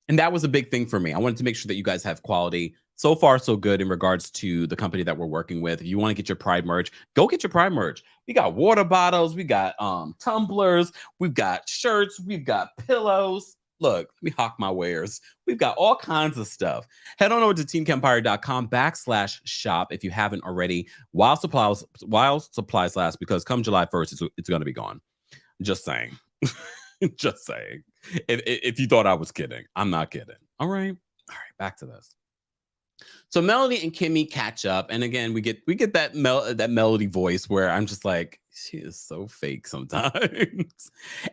And that was a big thing for me. I wanted to make sure that you guys have quality. So far, so good in regards to the company that we're working with. If you want to get your Pride merch, go get your Pride merch. We got water bottles, we got tumblers, we've got shirts, we've got pillows. Look, let me hawk my wares. We've got all kinds of stuff. Head on over to TheKempire.com/shop if you haven't already, while supplies last, because come July 1st, it's going to be gone. Just saying. Just saying. If you thought I was kidding, I'm not kidding. All right, back to this. So Melody and Kimmi catch up, and again we get that Melody voice where I'm just like, she is so fake sometimes.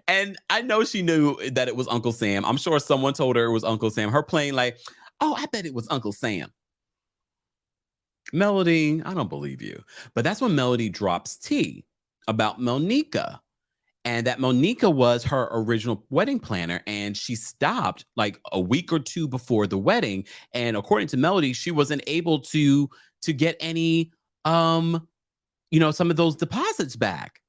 And I know she knew that it was Uncle Sam. I'm sure someone told her it was Uncle Sam. Her playing like, oh, I bet it was Uncle Sam. Melody, I don't believe you. But that's when Melody drops tea about Monica. And that Monica was her original wedding planner, and she stopped like a week or two before the wedding. And according to Melody, she wasn't able to get any some of those deposits back,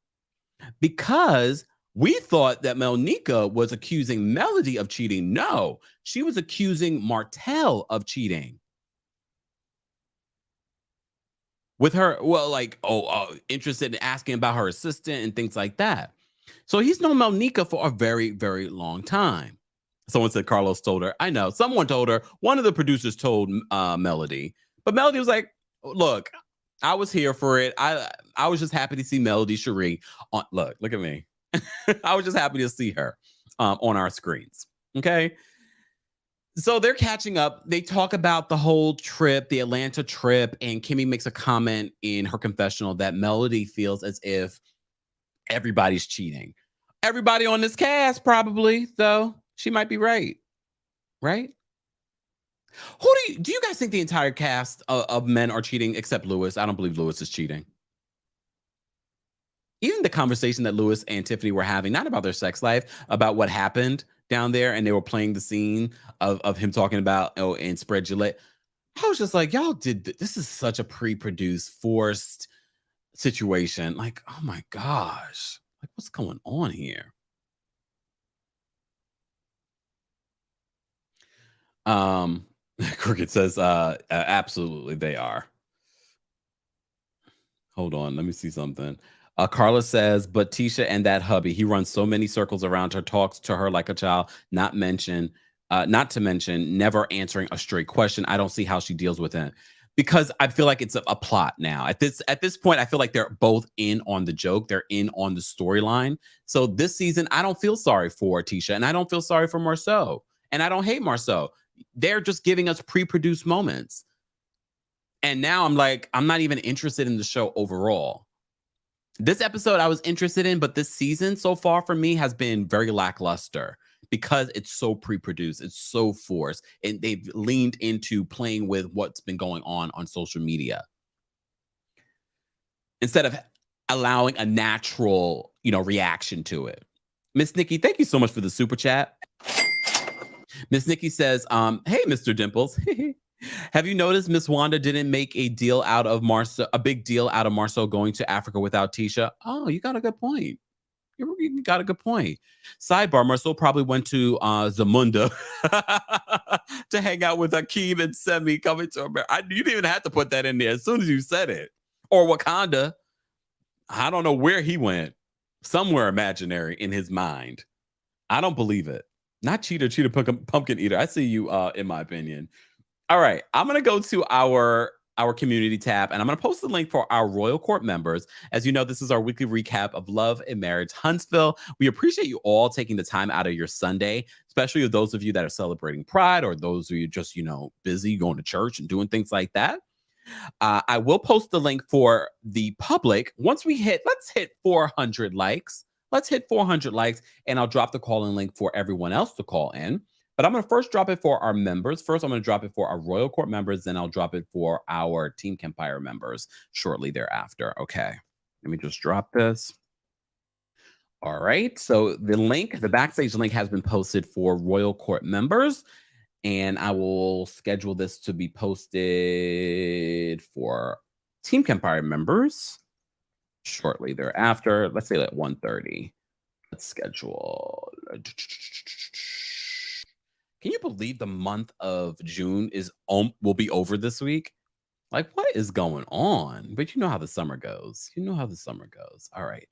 because we thought that Monica was accusing Melody of cheating. No, she was accusing Martell of cheating with her. Well, like, interested in asking about her assistant and things like that. So he's known Monica for a very, very long time. Someone said Carlos told her. I know. Someone told her. One of the producers told Melody. But Melody was like, look, I was here for it. I was just happy to see Melody Cherie. Look at me. I was just happy to see her on our screens. Okay. So they're catching up. They talk about the whole trip, the Atlanta trip. And Kimmi makes a comment in her confessional that Melody feels as if everybody's cheating. Everybody on this cast, probably, though. She might be right. Right? Do you guys think the entire cast of men are cheating except Lewis? I don't believe Lewis is cheating. Even the conversation that Lewis and Tiffany were having, not about their sex life, about what happened down there, and they were playing the scene of him talking about, and Spread Gillette. I was just like, y'all this is such a pre-produced, forced situation. Like, oh my gosh, like, what's going on here? Cricket says absolutely they are. Hold on, let me see something. Carla says, but Tisha and that hubby, he runs so many circles around her, talks to her like a child, not to mention never answering a straight question. I don't see how she deals with it. because I feel like it's a plot now. At this point, I feel like they're both in on the joke. They're in on the storyline. So this season, I don't feel sorry for Tisha, and I don't feel sorry for Marceau, and I don't hate Marceau. They're just giving us pre-produced moments. And now I'm like, I'm not even interested in the show overall. This episode I was interested in, but this season so far for me has been very lackluster because it's so pre-produced, it's so forced, and they've leaned into playing with what's been going on social media instead of allowing a natural, reaction to it. Miss Nikki, thank you so much for the super chat. Miss Nikki says, hey, Mr. Dimples. Have you noticed Miss Wanda didn't make a big deal out of Marceau going to Africa without Tisha? Oh, you got a good point. You got a good point. Sidebar, Marceau probably went to Zamunda to hang out with Akeem and Semi coming to America. You didn't even have to put that in there as soon as you said it. Or Wakanda. I don't know where he went. Somewhere imaginary in his mind. I don't believe it. Not cheater, pumpkin eater. I see you, in my opinion. All right, I'm going to go to our community tab, and I'm going to post the link for our Royal Court members. As you know, this is our weekly recap of Love and Marriage Huntsville. We appreciate you all taking the time out of your Sunday, especially those of you that are celebrating Pride or those of you just, busy going to church and doing things like that. I will post the link for the public. Once let's hit 400 likes. Let's hit 400 likes, and I'll drop the call-in link for everyone else to call in. But I'm going to first drop it for our members. First, I'm going to drop it for our Royal Court members. Then I'll drop it for our Team Kempire members shortly thereafter. Okay, let me just drop this. All right. So the backstage link has been posted for Royal Court members. And I will schedule this to be posted for Team Kempire members shortly thereafter. Let's say at 1:30. Let's schedule. Can you believe the month of June will be over this week? Like, what is going on? But you know how the summer goes. All right.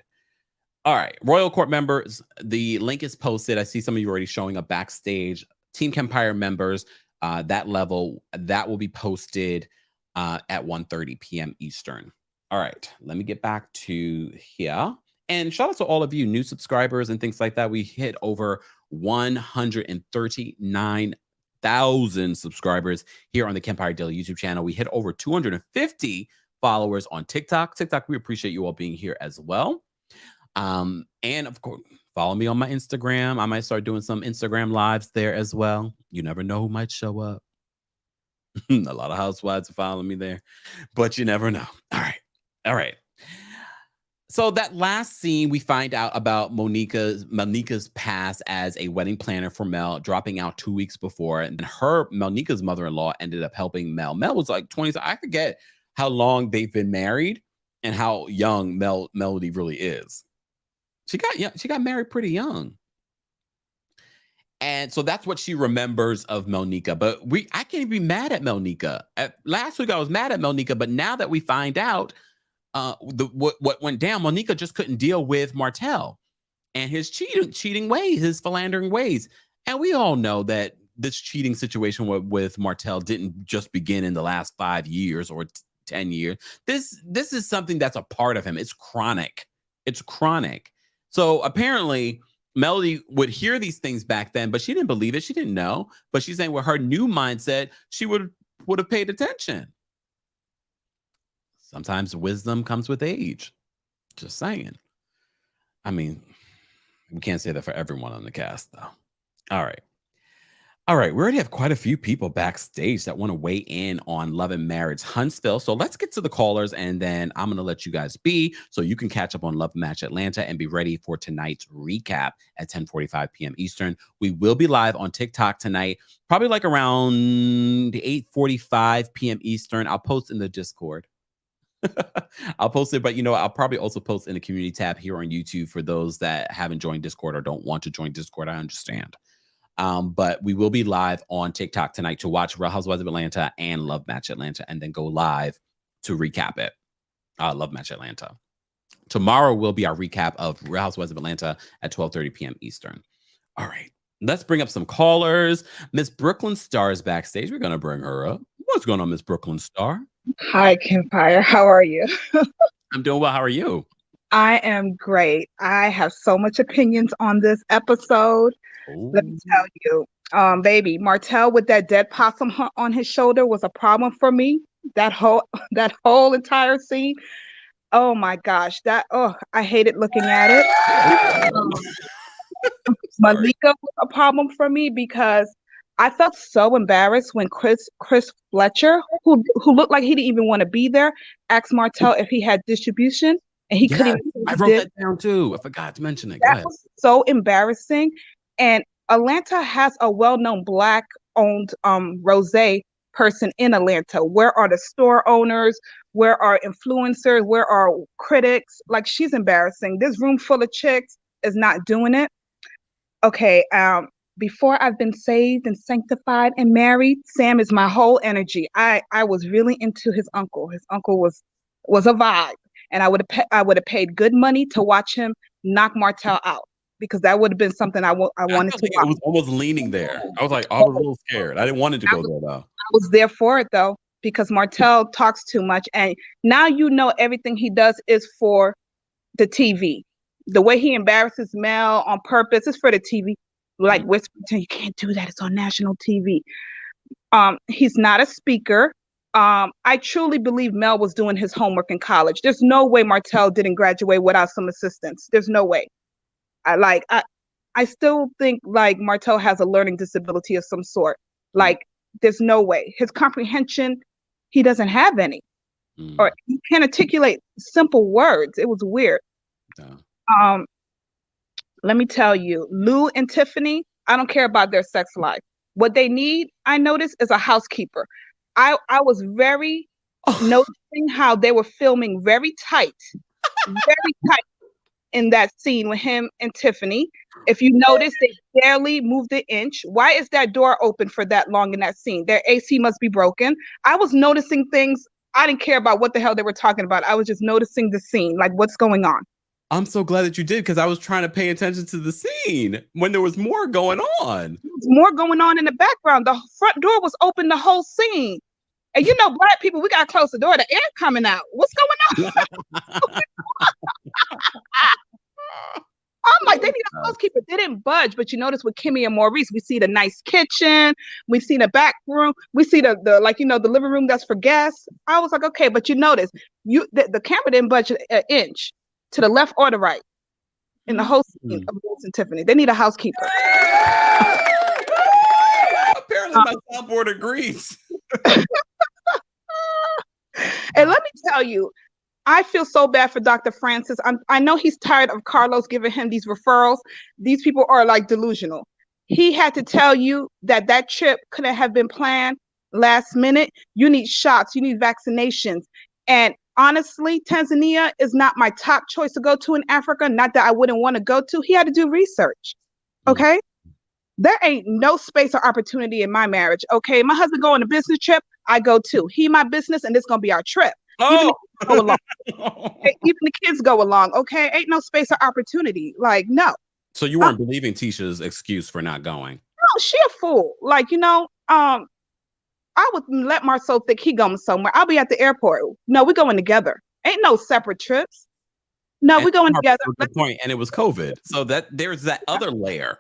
Royal Court members, the link is posted. I see some of you already showing up backstage. Team Kempire members, that level, that will be posted at 1:30 p.m. Eastern. All right. Let me get back to here. And shout out to all of you new subscribers and things like that. We hit over 139,000 subscribers here on the Kempire Daily YouTube channel. We hit over 250 followers on TikTok. We appreciate you all being here as well. And of course, follow me on my Instagram. I might start doing some Instagram lives there as well. You never know who might show up. A lot of housewives are following me there, but you never know. All right. So that last scene, we find out about Monica's past as a wedding planner for Mel, dropping out 2 weeks before. And Monica's mother-in-law ended up helping Mel. Mel was like 20. I forget how long they've been married and how young Melody really is. She got married pretty young. And so that's what she remembers of Melnica. But I can't be mad at Melnica. Last week I was mad at Melnica, but now that we find out what went down, Monica just couldn't deal with Martell and his cheating ways, his philandering ways. And we all know that this cheating situation with Martell didn't just begin in the last 5 years or 10 years. This is something that's a part of him. It's chronic. So apparently Melody would hear these things back then, but she didn't believe it. She didn't know. But she's saying with her new mindset, she would have paid attention. Sometimes wisdom comes with age. Just saying. I mean, we can't say that for everyone on the cast, though. All right. We already have quite a few people backstage that want to weigh in on Love and Marriage Huntsville. So let's get to the callers, and then I'm going to let you guys be so you can catch up on Love Match Atlanta and be ready for tonight's recap at 10:45 p.m. Eastern. We will be live on TikTok tonight, probably like around 8:45 p.m. Eastern. I'll post in the Discord. I'll post it, but I'll probably also post in the community tab here on YouTube for those that haven't joined Discord or don't want to join Discord. I understand. But we will be live on TikTok tonight to watch Real Housewives of Atlanta and Love Match Atlanta, and then go live to recap it. Love Match Atlanta. Tomorrow will be our recap of Real Housewives of Atlanta at 12:30 p.m. Eastern. All right. Let's bring up some callers. Miss Brooklyn Star is backstage. We're going to bring her up. What's going on, Miss Brooklyn Star? Hi, Kempire. How are you? I'm doing well. How are you? I am great. I have so much opinions on this episode. Let me Oh, tell you, baby, Martell with that dead possum on his shoulder was a problem for me. That whole that whole entire scene. Oh my gosh, I hated looking at it. Um, sorry. Malika was a problem for me because I felt so embarrassed when Chris Fletcher, who looked like he didn't even want to be there, asked Martell if he had distribution, and he couldn't Yes, even say I he wrote did. that down too. I forgot to mention it. Go That ahead. was so embarrassing. And Atlanta has a well-known Black-owned rosé person in Atlanta. Where are the store owners? Where are influencers? Where are critics? Like, she's embarrassing. This room full of chicks is not doing it. Okay, before I've been saved and sanctified and married, Sam is my whole energy. I was really into his uncle. His uncle was a vibe, and I would have paid good money to watch him knock Martell out, because that would have been something I I wanted felt to like it watch. was almost leaning there. I was like, I was a little scared. I didn't want it to I go was, there though. I was there for it though, because Martell talks too much, and now you know everything he does is for the TV. The way he embarrasses Mel on purpose is for the TV. Like, Mm. whispering to, you can't do that. It's on national TV. He's not a speaker. I truly believe Mel was doing his homework in college. There's no way Martell didn't graduate without some assistance. There's no way. I still think like Martell has a learning disability of some sort. Mm. Like, there's no way. His comprehension, he doesn't have any, or Mm. he can't articulate simple words. It was weird. Yeah. Um, Let me tell you, Lou and Tiffany, I don't care about their sex life. What they need, I noticed, is a housekeeper. I was very noticing how they were filming very tight in that scene with him and Tiffany. If you notice, they barely moved an inch. Why is that door open for that long in that scene? Their AC must be broken. I was noticing things. I didn't care about what the hell they were talking about. I was just noticing the scene, like, what's going on. I'm so glad that you did, because I was trying to pay attention to the scene when there was more going on. There's more going on in the background. The front door was open the whole scene. And you know, Black people, we got to close the door. The air coming out. What's going on? I'm like, they need a housekeeper. They didn't budge. But you notice with Kimmi and Maurice, we see the nice kitchen. We see the back room. We see the like, you know, the living room that's for guests. I was like, okay, but you notice the camera didn't budge an inch to the left or the right in the whole scene of Bruce and Tiffany. They need a housekeeper. Apparently my soundboard agrees. And let me tell you, I feel so bad for Dr. Francis. I know he's tired of Carlos giving him these referrals. These people are like delusional. He had to tell you that trip couldn't have been planned last minute. You need shots, you need vaccinations. And honestly, Tanzania is not my top choice to go to in Africa. Not that I wouldn't want to go to. He had to do research. Okay. There ain't no space or opportunity in my marriage. Okay. My husband go on a business trip, I go too. He my business, and this gonna be our trip. Oh. Even the kids go along. Even the kids go along. Okay. Ain't no space or opportunity. Like, no. So you weren't believing Tisha's excuse for not going? No, she a fool. Like, you know, I would let Marcel think he going somewhere. I'll be at the airport. No, we're going together. Ain't no separate trips. No, we're going together. Good point. And it was COVID. So that there's that other layer.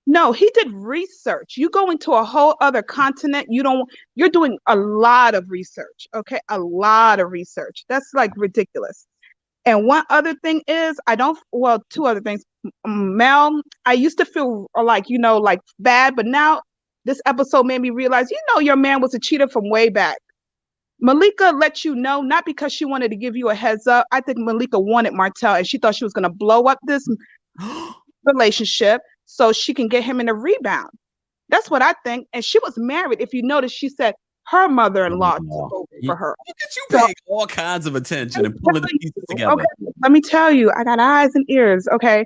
No, he did research. You go into a whole other continent. You're doing a lot of research. Okay. A lot of research. That's like ridiculous. And one other thing is, two other things. Mel, I used to feel like, you know, like bad, but now this episode made me realize, you know, your man was a cheater from way back. Malika let you know, not because she wanted to give you a heads up. I think Malika wanted Martell, and she thought she was going to blow up this relationship so she can get him in a rebound. That's what I think. And she was married. If you notice, she said her mother-in-law took over for her. Look at you paying all kinds of attention and pulling the pieces together. Okay, let me tell you, I got eyes and ears. Okay.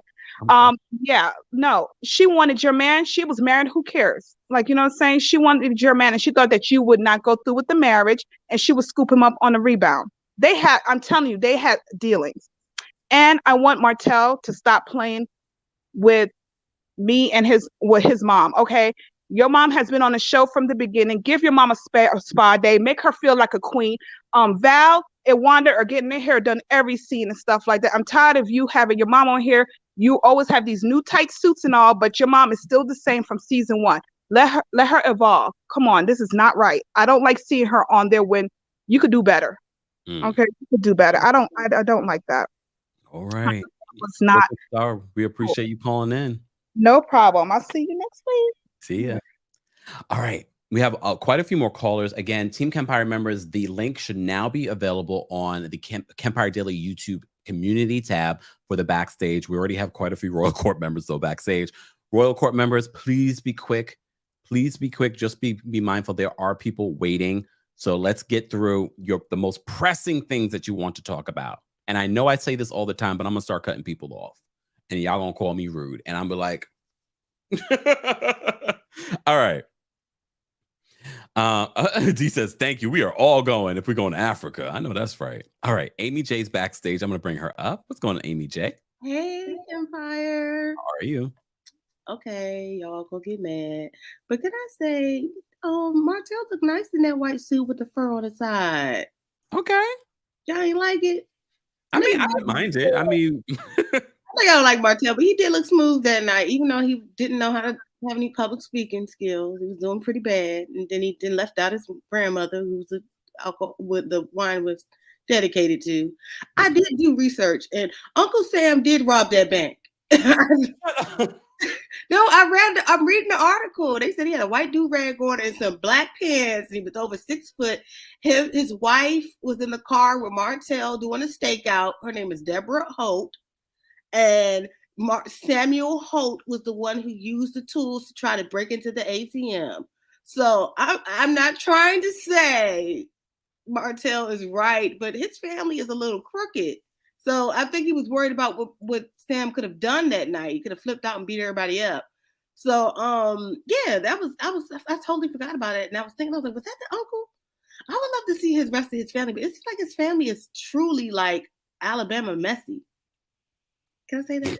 Yeah, no, she wanted your man. She was married. Who cares? Like, you know what I'm saying? She wanted your man, and she thought that you would not go through with the marriage, and she would scoop him up on a rebound. I'm telling you, they had dealings. And I want Martell to stop playing with me and his mom. Okay. Your mom has been on the show from the beginning. Give your mom a spa day. Make her feel like a queen. Val and Wanda are getting their hair done every scene and stuff like that. I'm tired of you having your mom on here. You always have these new tight suits and all, but your mom is still the same from season 1. Let her evolve. Come on, this is not right. I don't like seeing her on there when you could do better. Okay, you could do better. I don't like that. All right. It's not. Star, we appreciate you calling in. No problem. I'll see you next week. See ya. All right. We have quite a few more callers. Again, Team Kempire members, the link should now be available on the Kempire Daily YouTube community tab for the backstage. We already have quite a few Royal Court members, though, backstage. Royal Court members, please be quick. Please be quick. Just be mindful. There are people waiting. So let's get through the most pressing things that you want to talk about. And I know I say this all the time, but I'm going to start cutting people off. And y'all going to call me rude. And I'm be like, all right. D says, thank you. We are all going if we're going to Africa. I know that's right. All right. Amy J's backstage. I'm going to bring her up. What's going on, Amy J? Hey, Empire. How are you? Okay, y'all go get mad. But can I say, Martell look nice in that white suit with the fur on the side. Okay. Y'all ain't like it? I mean, I didn't mind it. I mean, I think I don't like Martell, but he did look smooth that night, even though he didn't know how to have any public speaking skills. He was doing pretty bad. And then he left out his grandmother, who's alcohol with the wine was dedicated to. I did do research, and Uncle Sam did rob that bank. No, I'm reading the article. They said he had a white do-rag on and some black pants. And he was over 6 foot. His wife was in the car with Martell doing a stakeout. Her name is Deborah Holt. And Samuel Holt was the one who used the tools to try to break into the ATM. So I'm not trying to say Martell is right, but his family is a little crooked. So I think he was worried about what Sam could have done that night. He could have flipped out and beat everybody up. So yeah, I totally forgot about it. And I was thinking, was that the uncle? I would love to see his rest of his family, but it's like his family is truly like Alabama messy. Can I say that?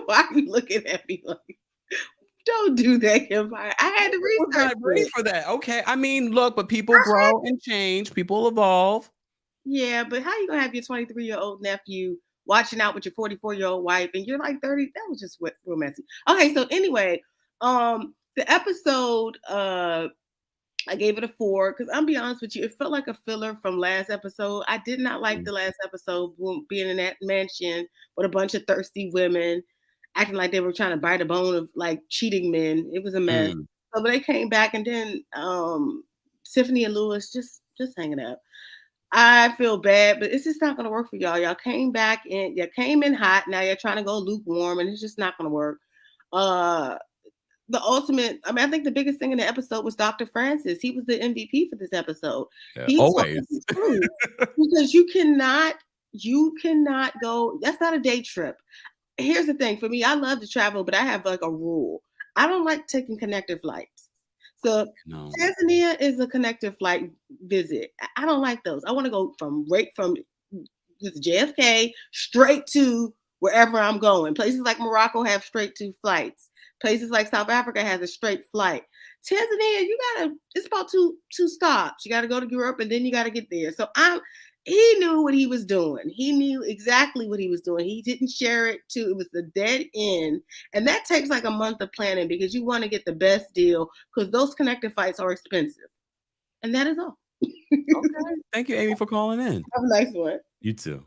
Why are you looking at me like, don't do that, Kempire? I had to research. I'm ready for that. Okay. I mean, look, but people grow and change. People evolve. Yeah, but how you gonna have your 23-year-old nephew watching out with your 44-year-old wife and you're like 30? That was just real messy. Okay, so anyway, the episode, I gave it a 4 because I'm be honest with you, it felt like a filler from last episode. I did not like the last episode being in that mansion with a bunch of thirsty women acting like they were trying to bite a bone of like cheating men. It was a mess. So they came back and then Tiffany and Lewis just hanging out. I feel bad, but it's just not going to work for y'all. Y'all came back and you came in hot. Now you're trying to go lukewarm, and it's just not going to work. The ultimate, I mean, I think the biggest thing in the episode was Dr. Francis. He was the MVP for this episode. Yeah, always. Because you cannot go, that's not a day trip. Here's the thing. For me, I love to travel, but I have like a rule. I don't like taking connector flights. So Tanzania is a connector flight visit. I don't like those. I want to go from just JFK straight to wherever I'm going. Places like Morocco have straight to flights. Places like South Africa has a straight flight. Tanzania, it's about two stops. You got to go to Europe and then you got to get there. So he knew what he was doing. He knew exactly what he was doing. He didn't share it too. It was the dead end. And that takes like a month of planning because you want to get the best deal because those connector flights are expensive. And that is all. Okay. Thank you, Amy, for calling in. Have a nice one. You too.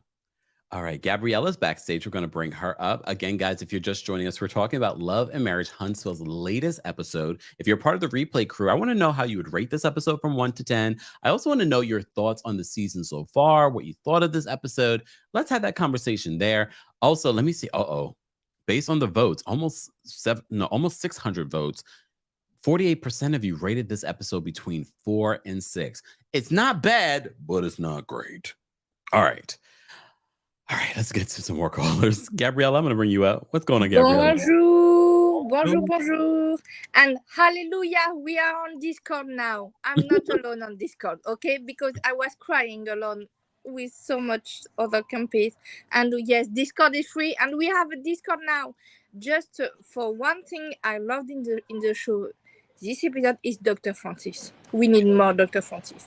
All right, Gabriella's backstage. We're going to bring her up. Again, guys, if you're just joining us, we're talking about Love and Marriage, Huntsville's latest episode. If you're part of the replay crew, I want to know how you would rate this episode from 1 to 10. I also want to know your thoughts on the season so far, what you thought of this episode. Let's have that conversation there. Also, let me see. Based on the votes, almost 600 votes, 48% of you rated this episode between 4 and 6. It's not bad, but it's not great. All right, let's get to some more callers. Gabrielle, I'm going to bring you out. What's going on, Gabrielle? Bonjour. And hallelujah, we are on Discord now. I'm not alone on Discord, okay? Because I was crying alone with so much other companies. And yes, Discord is free, and we have a Discord now. Just for one thing I loved in the show, this episode is Dr. Francis. We need more Dr. Francis.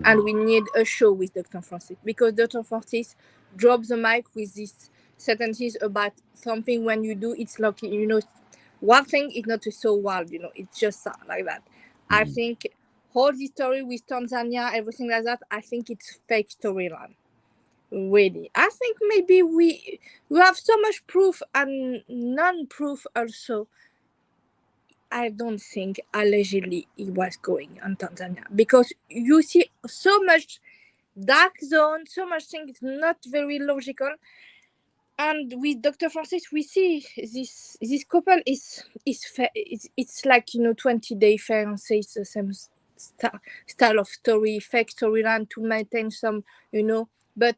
And we need a show with Dr. Francis, because Dr. Francis drops the mic with these sentences about something when you do, it's like, one thing is not so wild, it's just like that. I think all the story with Tanzania, everything like that, I think it's fake storyline. Really, I think maybe we have so much proof and non-proof also. I don't think allegedly he was going on Tanzania, because you see so much dark zone, so much things it's not very logical. And with Dr. Francis, we see this couple is it's like 20-day fiancé. It's the same style of story, fake storyline to maintain some, but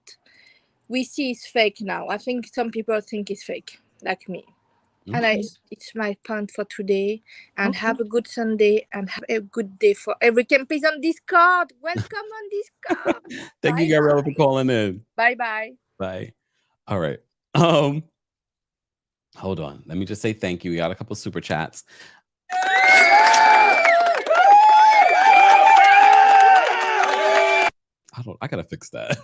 we see it's fake now. I think some people think it's fake, like me. And it's my point for today. And have a good Sunday, and have a good day for every campus on Discord. Welcome on Discord. Thank you, Gabriella, for calling in. Bye. Bye. All right. Hold on. Let me just say thank you. We got a couple super chats. I gotta fix that.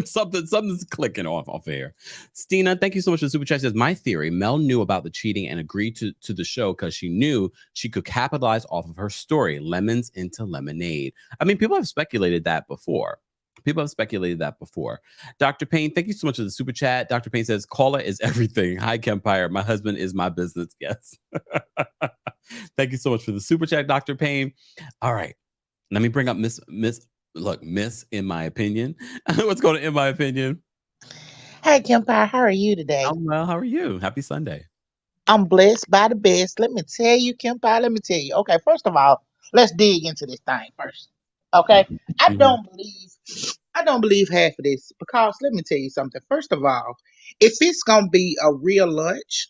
Something's clicking off here. Stina, thank you so much for the super chat. Says, my theory, Mel knew about the cheating and agreed to the show because she knew she could capitalize off of her story, lemons into lemonade. I mean, people have speculated that before. Dr. Payne, thank you so much for the super chat. Dr. Payne says, caller is everything. Hi, Kempire. My husband is my business. Yes. Thank you so much for the super chat, Dr. Payne. All right. Let me bring up Miss, in my opinion. What's going on, in my opinion? Hey, Kempire, how are you today? I'm well. How are you? Happy Sunday. I'm blessed by the best. Let me tell you, Kempire, Okay, first of all, let's dig into this thing first. Okay? I don't believe half of this, because let me tell you something. First of all, if it's going to be a real lunch,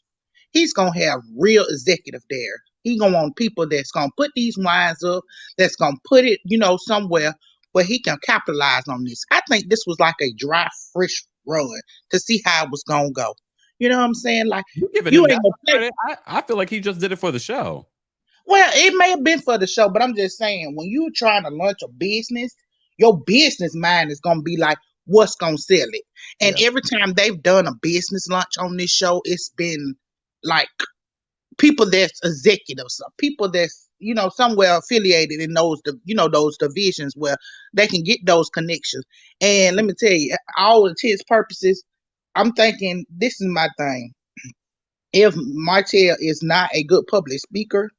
he's going to have real executive there. He's going to want people that's going to put these wines up, that's going to put it, somewhere where he can capitalize on this. I think this was like a dry, fresh run to see how it was going to go. You know what I'm saying? Like, you ain't gonna I feel like he just did it for the show. Well, it may have been for the show, but I'm just saying, when you're trying to launch a business, your business mind is going to be like, what's going to sell it? And every time they've done a business launch on this show, it's been like people that's executives, or people that's, somewhere affiliated in those, those divisions where they can get those connections. And let me tell you, all intents purposes, I'm thinking, this is my thing. If Martell is not a good public speaker,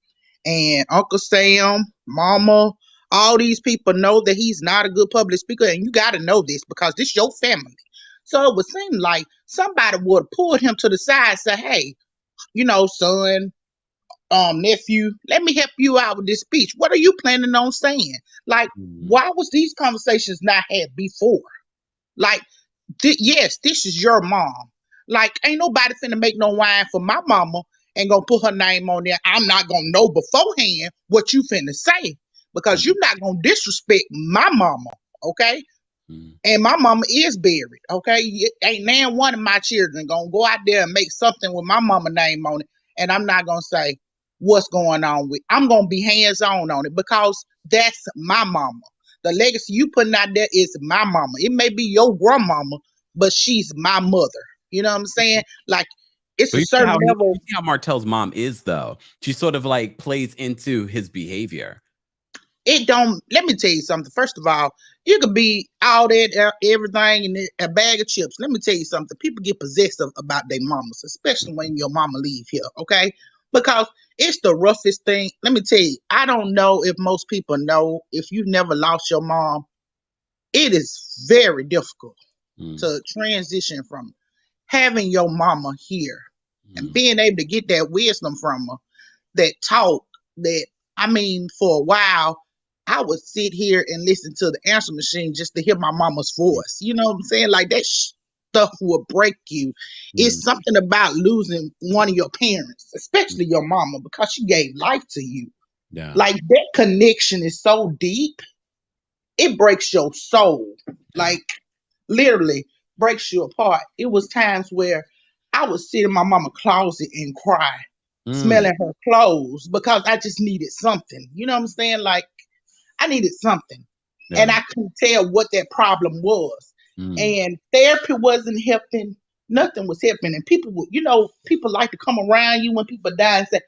and Uncle Sam, Mama, all these people know that he's not a good public speaker, and you got to know this because this is your family. So it would seem like somebody would have pulled him to the side and say, hey, son, nephew, let me help you out with this speech. What are you planning on saying? Like, why was these conversations not had before? Like, yes, this is your mom. Like, ain't nobody finna make no wine for my mama and gonna put her name on there. I'm not gonna know beforehand what you finna say, because you're not gonna disrespect my mama, okay? And my mama is buried, okay? Ain't now one of my children gonna go out there and make something with my mama name on it, and I'm not gonna say what's going on with. I'm gonna be hands-on on it, because that's my mama. The legacy you putting out there is my mama. It may be your grandmama, but she's my mother. You know what I'm saying? Like, it's a certain level. You see how Martell's mom is, though. She sort of like plays into his behavior. It don't. Let me tell you something. First of all, you could be all that, everything, in a bag of chips. Let me tell you something. People get possessive about their mamas, especially when your mama leave here, okay? Because it's the roughest thing. Let me tell you, I don't know if most people know, if you've never lost your mom, it is very difficult to transition from having your mama here and being able to get that wisdom from her, that talk, that, I mean, for a while, I would sit here and listen to the answer machine just to hear my mama's voice. You know what I'm saying? Like, that stuff will break you. It's something about losing one of your parents, especially your mama, because she gave life to you. Yeah. Like, that connection is so deep, it breaks your soul. Like, literally breaks you apart. It was times where I would sit in my mama's closet and cry, Mm. smelling her clothes because I just needed something. You know what I'm saying? Like I needed something. And Yeah. I couldn't tell what that problem was. Mm. And therapy wasn't helping. Nothing was helping. And people would, people like to come around you when people die and say,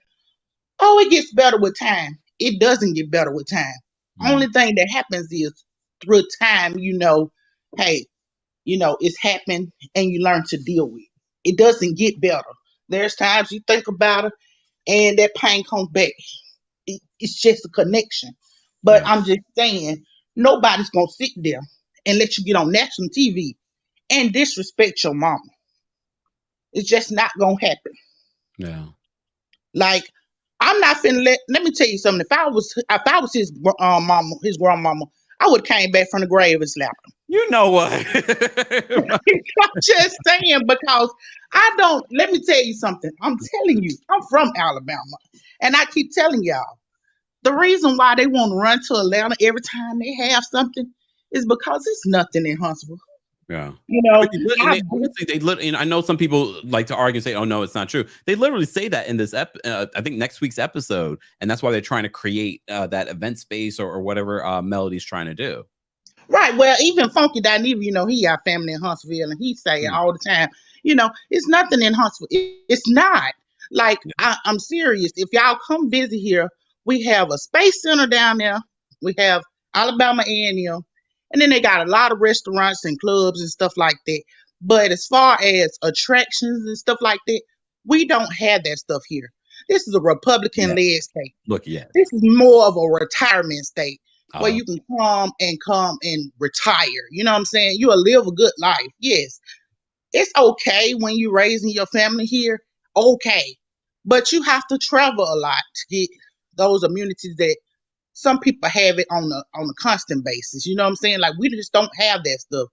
oh, it gets better with time. It doesn't get better with time. Mm. Only thing that happens is through time, hey, it's happened and you learn to deal with it. It doesn't get better. There's times you think about it and that pain comes back. It's just a connection. But Yeah. I'm just saying, nobody's going to sit there and let you get on national TV and disrespect your mama. It's just not going to happen. Yeah. Like, I'm not finna let me tell you something. If I was his mama, his grandmama, I would have came back from the grave and slapped him. You know what? I'm just saying, because let me tell you something. I'm telling you, I'm from Alabama. And I keep telling y'all, the reason why they want to run to Atlanta every time they have something is because it's nothing in Huntsville. Yeah. I I know some people like to argue and say, oh, no, it's not true. They literally say that in this, I think next week's episode. And that's why they're trying to create that event space or whatever Melody's trying to do. Right. Well, even Funky Dineva, he got family in Huntsville, and he say it all the time. It's nothing in Huntsville. It's not. Like, I'm serious. If y'all come visit here, we have a space center down there. We have Alabama A&M, and then they got a lot of restaurants and clubs and stuff like that. But as far as attractions and stuff like that, we don't have that stuff here. This is a Republican-led state. Look, yeah. This is more of a retirement state where you can come and retire. You know what I'm saying? You'll live a good life. Yes. It's okay when you're raising your family here. Okay. But you have to travel a lot to get those immunities that some people have it on a constant basis. You know what I'm saying? Like, we just don't have that stuff.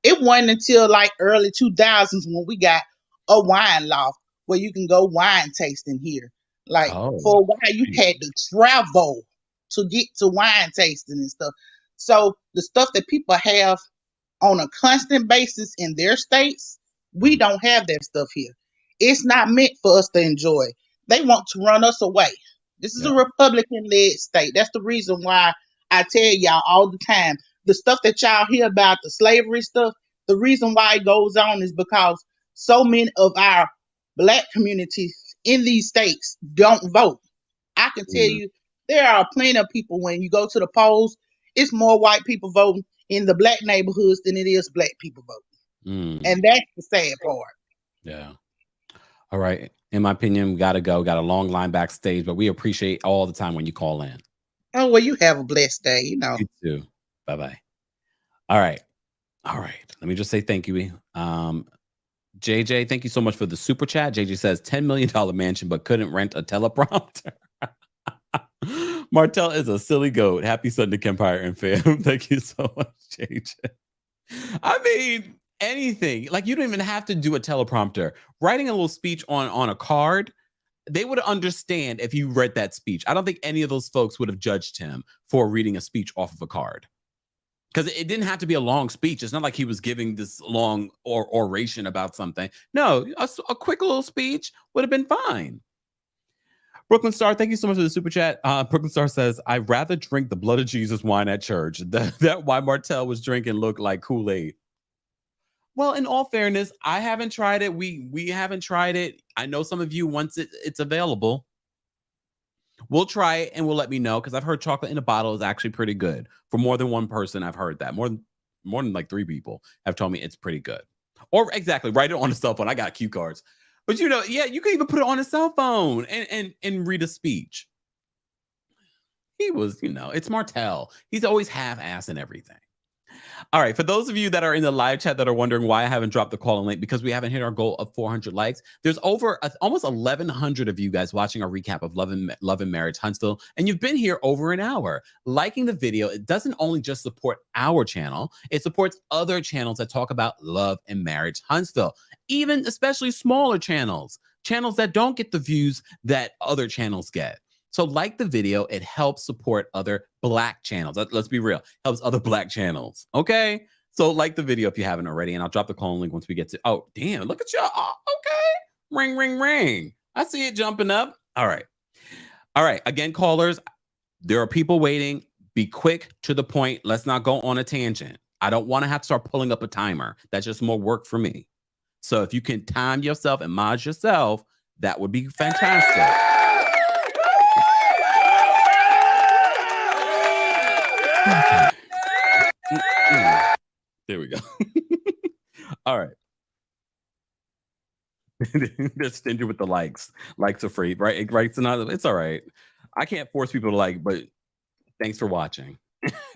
It wasn't until like early 2000s when we got a wine loft where you can go wine tasting here. Like, for a while, you had to travel to get to wine tasting and stuff. So the stuff that people have on a constant basis in their states, we don't have that stuff here. It's not meant for us to enjoy. They want to run us away. This is a Republican-led state. That's the reason why I tell y'all all the time, the stuff that y'all hear about, the slavery stuff, the reason why it goes on is because so many of our Black communities in these states don't vote. I can tell you, there are plenty of people, when you go to the polls, it's more white people voting in the Black neighborhoods than it is Black people voting. And that's the sad part. Yeah. All right. In my opinion, we got to go. Got a long line backstage, but we appreciate all the time when you call in. Oh, well, you have a blessed day, You too. Bye-bye. All right. Let me just say thank you. JJ, thank you so much for the super chat. JJ says $10 million mansion, but couldn't rent a teleprompter. Martell is a silly goat. Happy Sunday, Kempire and fam. Thank you so much, JJ. I mean, anything. Like, you don't even have to do a teleprompter. Writing a little speech on a card, they would understand if you read that speech. I don't think any of those folks would have judged him for reading a speech off of a card. Because it didn't have to be a long speech. It's not like he was giving this long oration about something. No, a quick little speech would have been fine. Brooklyn Star, thank you so much for the super chat. Brooklyn Star says, I'd rather drink the blood of Jesus wine at church. That why Martell was drinking looked like Kool-Aid. Well, in all fairness, I haven't tried it. We haven't tried it. I know some of you, once it's available, we'll try it and we'll let me know, because I've heard chocolate in a bottle is actually pretty good. For more than one person, I've heard that. More than like 3 people have told me it's pretty good. Or exactly, write it on a cell phone. I got cue cards. But you can even put it on a cell phone and read a speech. He was, it's Martell. He's always half-ass and everything. All right, for those of you that are in the live chat that are wondering why I haven't dropped the call and link, because we haven't hit our goal of 400 likes. There's over almost 1,100 of you guys watching our recap of Love and Marriage Huntsville, and you've been here over an hour. Liking the video, it doesn't only just support our channel, it supports other channels that talk about Love and Marriage Huntsville, even especially smaller channels that don't get the views that other channels get. So like the video, it helps support other Black channels. Let's be real, helps other Black channels. Okay, So like the video if you haven't already, and I'll drop the call link once we get to. Oh, damn! Look at y'all. Oh, okay, ring, ring, ring. I see it jumping up. All right. Again, callers, there are people waiting. Be quick to the point. Let's not go on a tangent. I don't want to have to start pulling up a timer. That's just more work for me. So if you can time yourself and mod yourself, that would be fantastic. There we go. All right. They're stingy with the likes. Likes are free, right? Right. It's all right. I can't force people to like, but thanks for watching.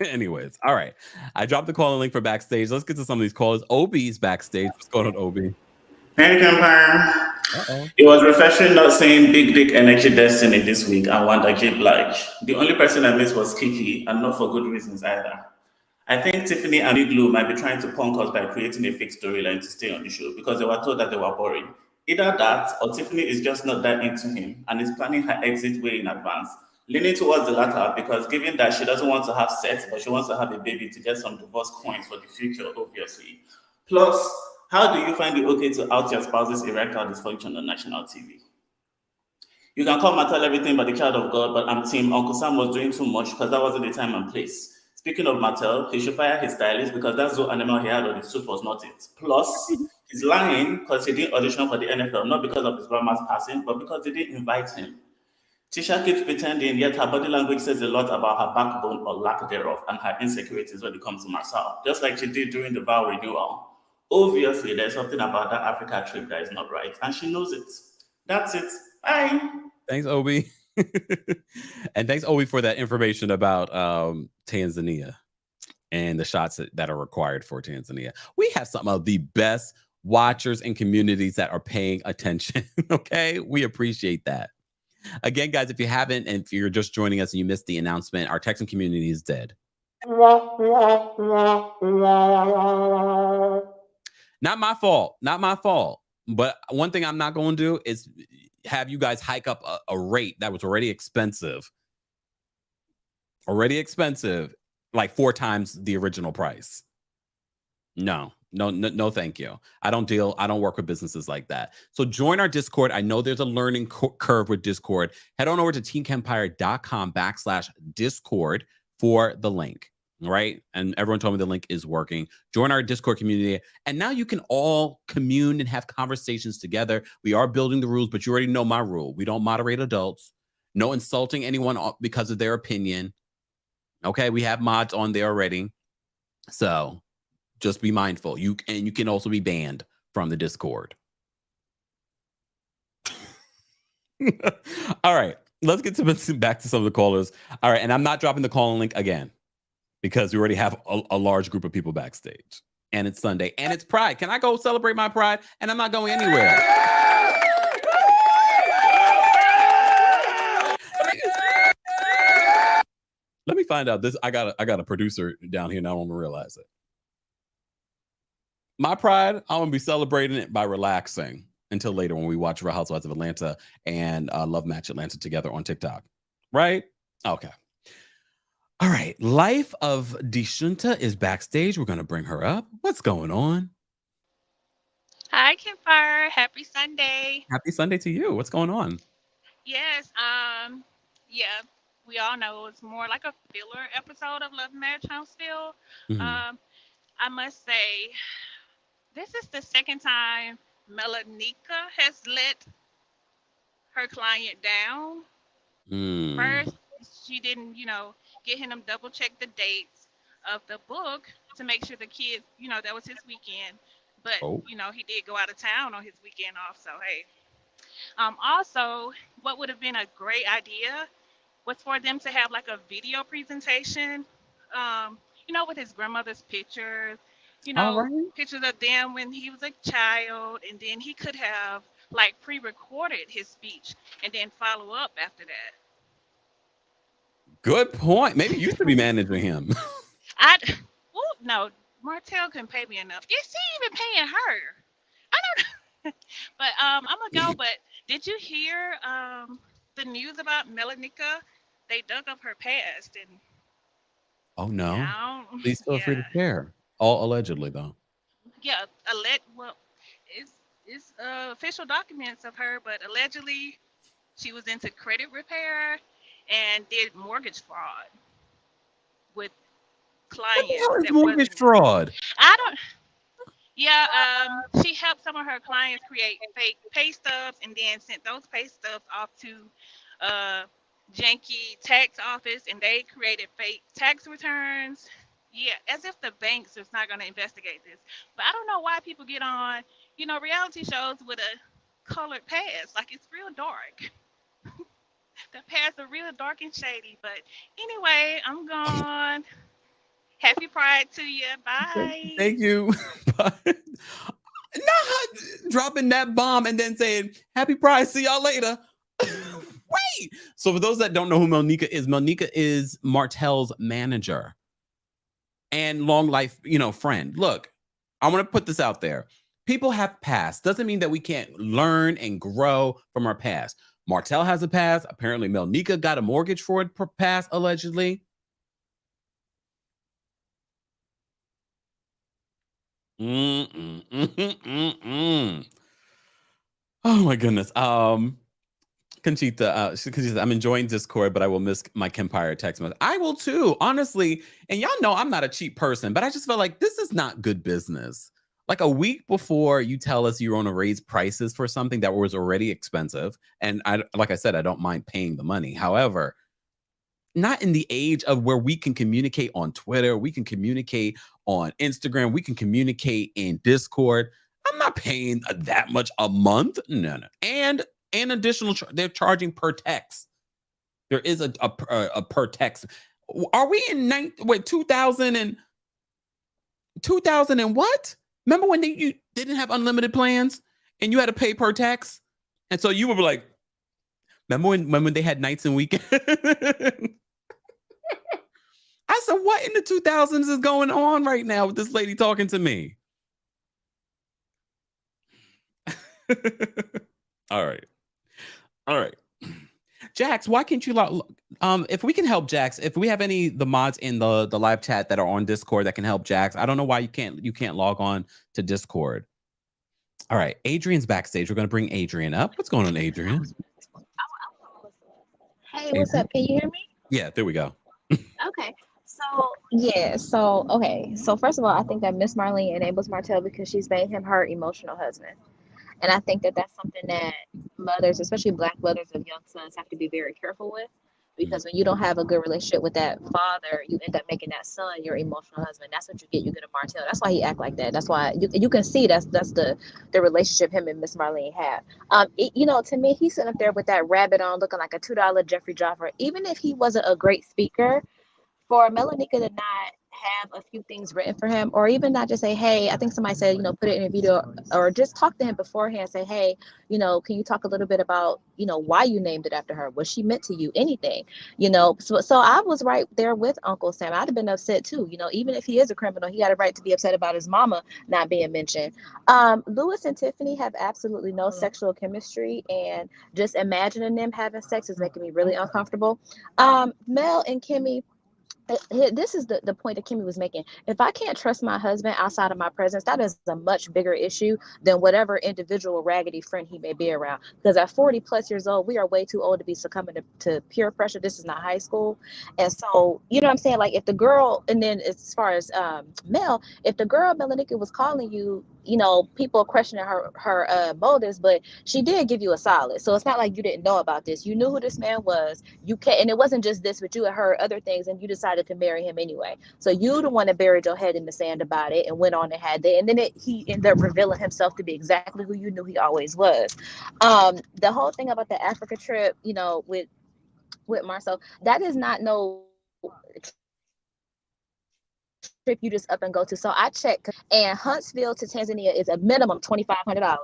Anyways, all right. I dropped the call link for backstage. Let's get to some of these callers. Obi's backstage. What's going on, Obi? Hey, Kempire. It was refreshing not saying Big Dick Energy Destiny this week and Wanda J. Blige. The only person I missed was Kiki, and not for good reasons either. I think Tiffany and Big Lou might be trying to punk us by creating a fake storyline to stay on the show because they were told that they were boring. Either that, or Tiffany is just not that into him and is planning her exit way in advance. Leaning towards the latter because given that she doesn't want to have sex, but she wants to have a baby to get some divorce coins for the future, obviously. Plus, how do you find it okay to out your spouse's erectile dysfunction on national TV? You can call Martell everything but the child of God, but I'm team Uncle Sam was doing too much because that wasn't the time and place. Speaking of Martell, he should fire his stylist because that zoo animal he had on his suit was not it. Plus, he's lying because he didn't audition for the NFL, not because of his grandma's passing, but because they didn't invite him. Tisha keeps pretending, yet her body language says a lot about her backbone or lack thereof and her insecurities when it comes to Marcel, just like she did during the vow renewal. Obviously, there's something about that Africa trip that is not right, and she knows it. That's it. Bye. Thanks, Obi. And thanks, Obi, for that information about Tanzania and the shots that are required for Tanzania. We have some of the best watchers and communities that are paying attention. Okay, we appreciate that. Again, guys, if you haven't, and if you're just joining us and you missed the announcement, our Texan community is dead. Not my fault. Not my fault. But one thing I'm not going to do is have you guys hike up a rate that was already expensive. Like 4 times the original price. No, thank you. I don't work with businesses like that. So join our Discord. I know there's a learning curve with Discord. Head on over to TheKempire.com/Discord for the link. Right? And everyone told me the link is working. Join our Discord community. And now you can all commune and have conversations together. We are building the rules, but you already know my rule. We don't moderate adults. No insulting anyone because of their opinion. Okay, we have mods on there already. So just be mindful. You can also be banned from the Discord. All right, let's get back to some of the callers. All right, and I'm not dropping the call link again because we already have a large group of people backstage. And it's Sunday, and it's Pride. Can I go celebrate my Pride? And I'm not going anywhere. Let me find out this. I got a producer down here, and I don't even realize it. My Pride, I'm gonna be celebrating it by relaxing until later when we watch Real Housewives of Atlanta and Love Match Atlanta together on TikTok. Right? Okay. All right. Life of Deshunta is backstage. We're gonna bring her up. What's going on? Hi, Kempire. Happy Sunday. Happy Sunday to you. What's going on? Yes. Yeah. We all know it's more like a filler episode of Love Match Huntsville. Mhm. I must say, this is the second time Melanika has let her client down. First, she didn't, get him double check the dates of the book to make sure the kids, that was his weekend. But, he did go out of town on his weekend off. So, hey. Also, what would have been a great idea was for them to have like a video presentation, with his grandmother's pictures, pictures of them when he was a child, and then he could have like pre-recorded his speech and then follow up after that. Good point. Maybe you should be managing him. No, Martell couldn't pay me enough. Is he even paying her? I don't know. But I'm gonna go. But did you hear the news about Melanika? They dug up her past and. Oh no! Please feel free to share. All allegedly, though. Yeah, well, it's official documents of her, but allegedly she was into credit repair and did mortgage fraud with What the clients hell is that mortgage wasn't. fraud? I don't. Yeah, she helped some of her clients create fake pay stubs and then sent those pay stubs off to uh, janky tax office, and they created fake tax returns. Yeah, as if the banks is not going to investigate this. But I don't know why people get on, reality shows with a colored past. Like, it's real dark. The pasts are real dark and shady. But anyway, I'm gone. Happy Pride to you. Bye. Thank you. Not dropping that bomb and then saying, Happy Pride, see y'all later. Wait. So for those that don't know who Melnica is Martell's manager and long life, friend. Look, I want to put this out there. People have past. Doesn't mean that we can't learn and grow from our past. Martell has a past. Apparently, Melnica got a mortgage fraud past, allegedly. Oh my goodness. Conchita, she says, I'm enjoying Discord, but I will miss my Kempire text message. I will too, honestly. And y'all know I'm not a cheap person, but I just felt like this is not good business. Like a week before you tell us you're going to raise prices for something that was already expensive. And like I said, I don't mind paying the money. However, not in the age of where we can communicate on Twitter, we can communicate on Instagram, we can communicate in Discord. I'm not paying that much a month. No. And an additional, they're charging per text. There is a per text. Are we in 2000 and what? Remember when you didn't have unlimited plans and you had to pay per text? And so you were like, remember when they had nights and weekends? I said, what in the 2000s is going on right now with this lady talking to me? All right. Jax, why can't you if we can help Jax, if we have the mods in the live chat that are on Discord that can help Jax, I don't know why you can't log on to Discord. All right, Adrian's backstage. We're going to bring Adrian up. What's going on, Adrian? Hey, what's up? Can you hear me? Yeah, there we go. Okay. So first of all, I think that Miss Marlene enables Martell because she's made him her emotional husband. And I think that that's something that mothers, especially Black mothers of young sons, have to be very careful with. Because when you don't have a good relationship with that father, you end up making that son your emotional husband. That's what you get. You get a Martell. That's why he act like that. That's why you can see that's the relationship him and Miss Marlene have. To me, he's sitting up there with that rabbit on, looking like a $2 Jeffrey Joffer. Even if he wasn't a great speaker, for Melanika to not have a few things written for him, or even not just say, hey, I think somebody said, put it in a video, or just talk to him beforehand, say, hey, can you talk a little bit about, why you named it after her? Was she meant to you? Anything, so I was right there with Uncle Sam. I'd have been upset too, even if he is a criminal, he had a right to be upset about his mama not being mentioned. Lewis and Tiffany have absolutely no sexual chemistry, and just imagining them having sex is making me really uncomfortable. Mel and Kimmi, this is the point that Kimmi was making. If I can't trust my husband outside of my presence, that is a much bigger issue than whatever individual raggedy friend he may be around. Because at 40 plus years old, we are way too old to be succumbing to peer pressure. This is not high school. And so, you know what I'm saying? Like if the girl, and then as far as Mel, if the girl Melanika was calling you, people questioning her motives, but she did give you a solid. So it's not like you didn't know about this. You knew who this man was. You can't, and it wasn't just this, but you had heard other things, and you decided to marry him anyway. So you the one that buried your head in the sand about it and went on and had that, and then he ended up revealing himself to be exactly who you knew he always was. The whole thing about the Africa trip, with Marcel, that is not no trip you just up and go to. So I checked, and Huntsville to Tanzania is a minimum $2,500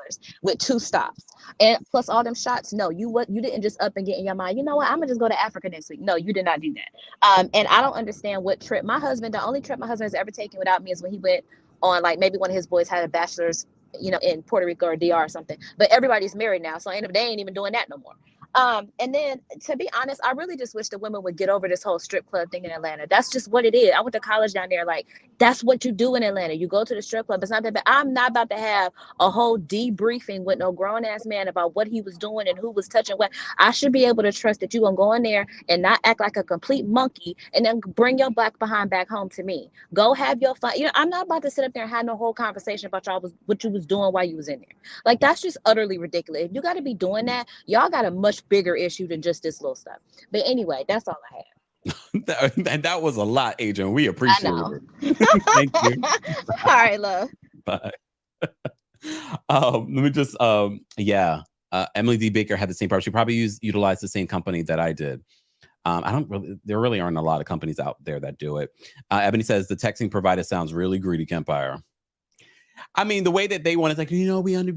with 2 stops, and plus all them shots. No, you didn't just up and get in your mind, you know what, I'm gonna just go to Africa next week. No, you did not do that. And I don't understand what trip the only trip my husband has ever taken without me is when he went on, like, maybe one of his boys had a bachelor's, in Puerto Rico or DR or something. But everybody's married now, so they ain't even doing that no more. And then, to be honest, I really just wish the women would get over this whole strip club thing in Atlanta. That's just what it is. I went to college down there. Like, that's what you do in Atlanta. You go to the strip club. It's not that bad. I'm not about to have a whole debriefing with no grown ass man about what he was doing and who was touching what. I should be able to trust that you're going to go in there and not act like a complete monkey and then bring your black behind back home to me. Go have your fun. I'm not about to sit up there and have no whole conversation about what you was doing while you was in there. Like, that's just utterly ridiculous. If you got to be doing that, y'all got a much bigger issue than just this little stuff. But anyway, that's all I have. that was a lot, Adrian. We appreciate it. Thank you. All right, love. Bye. Let me just Emily D. Baker had the same problem. She probably utilized the same company that I did. There really aren't a lot of companies out there that do it. Ebony says the texting provider sounds really greedy, Kempire. I mean, the way that they want, it's like, we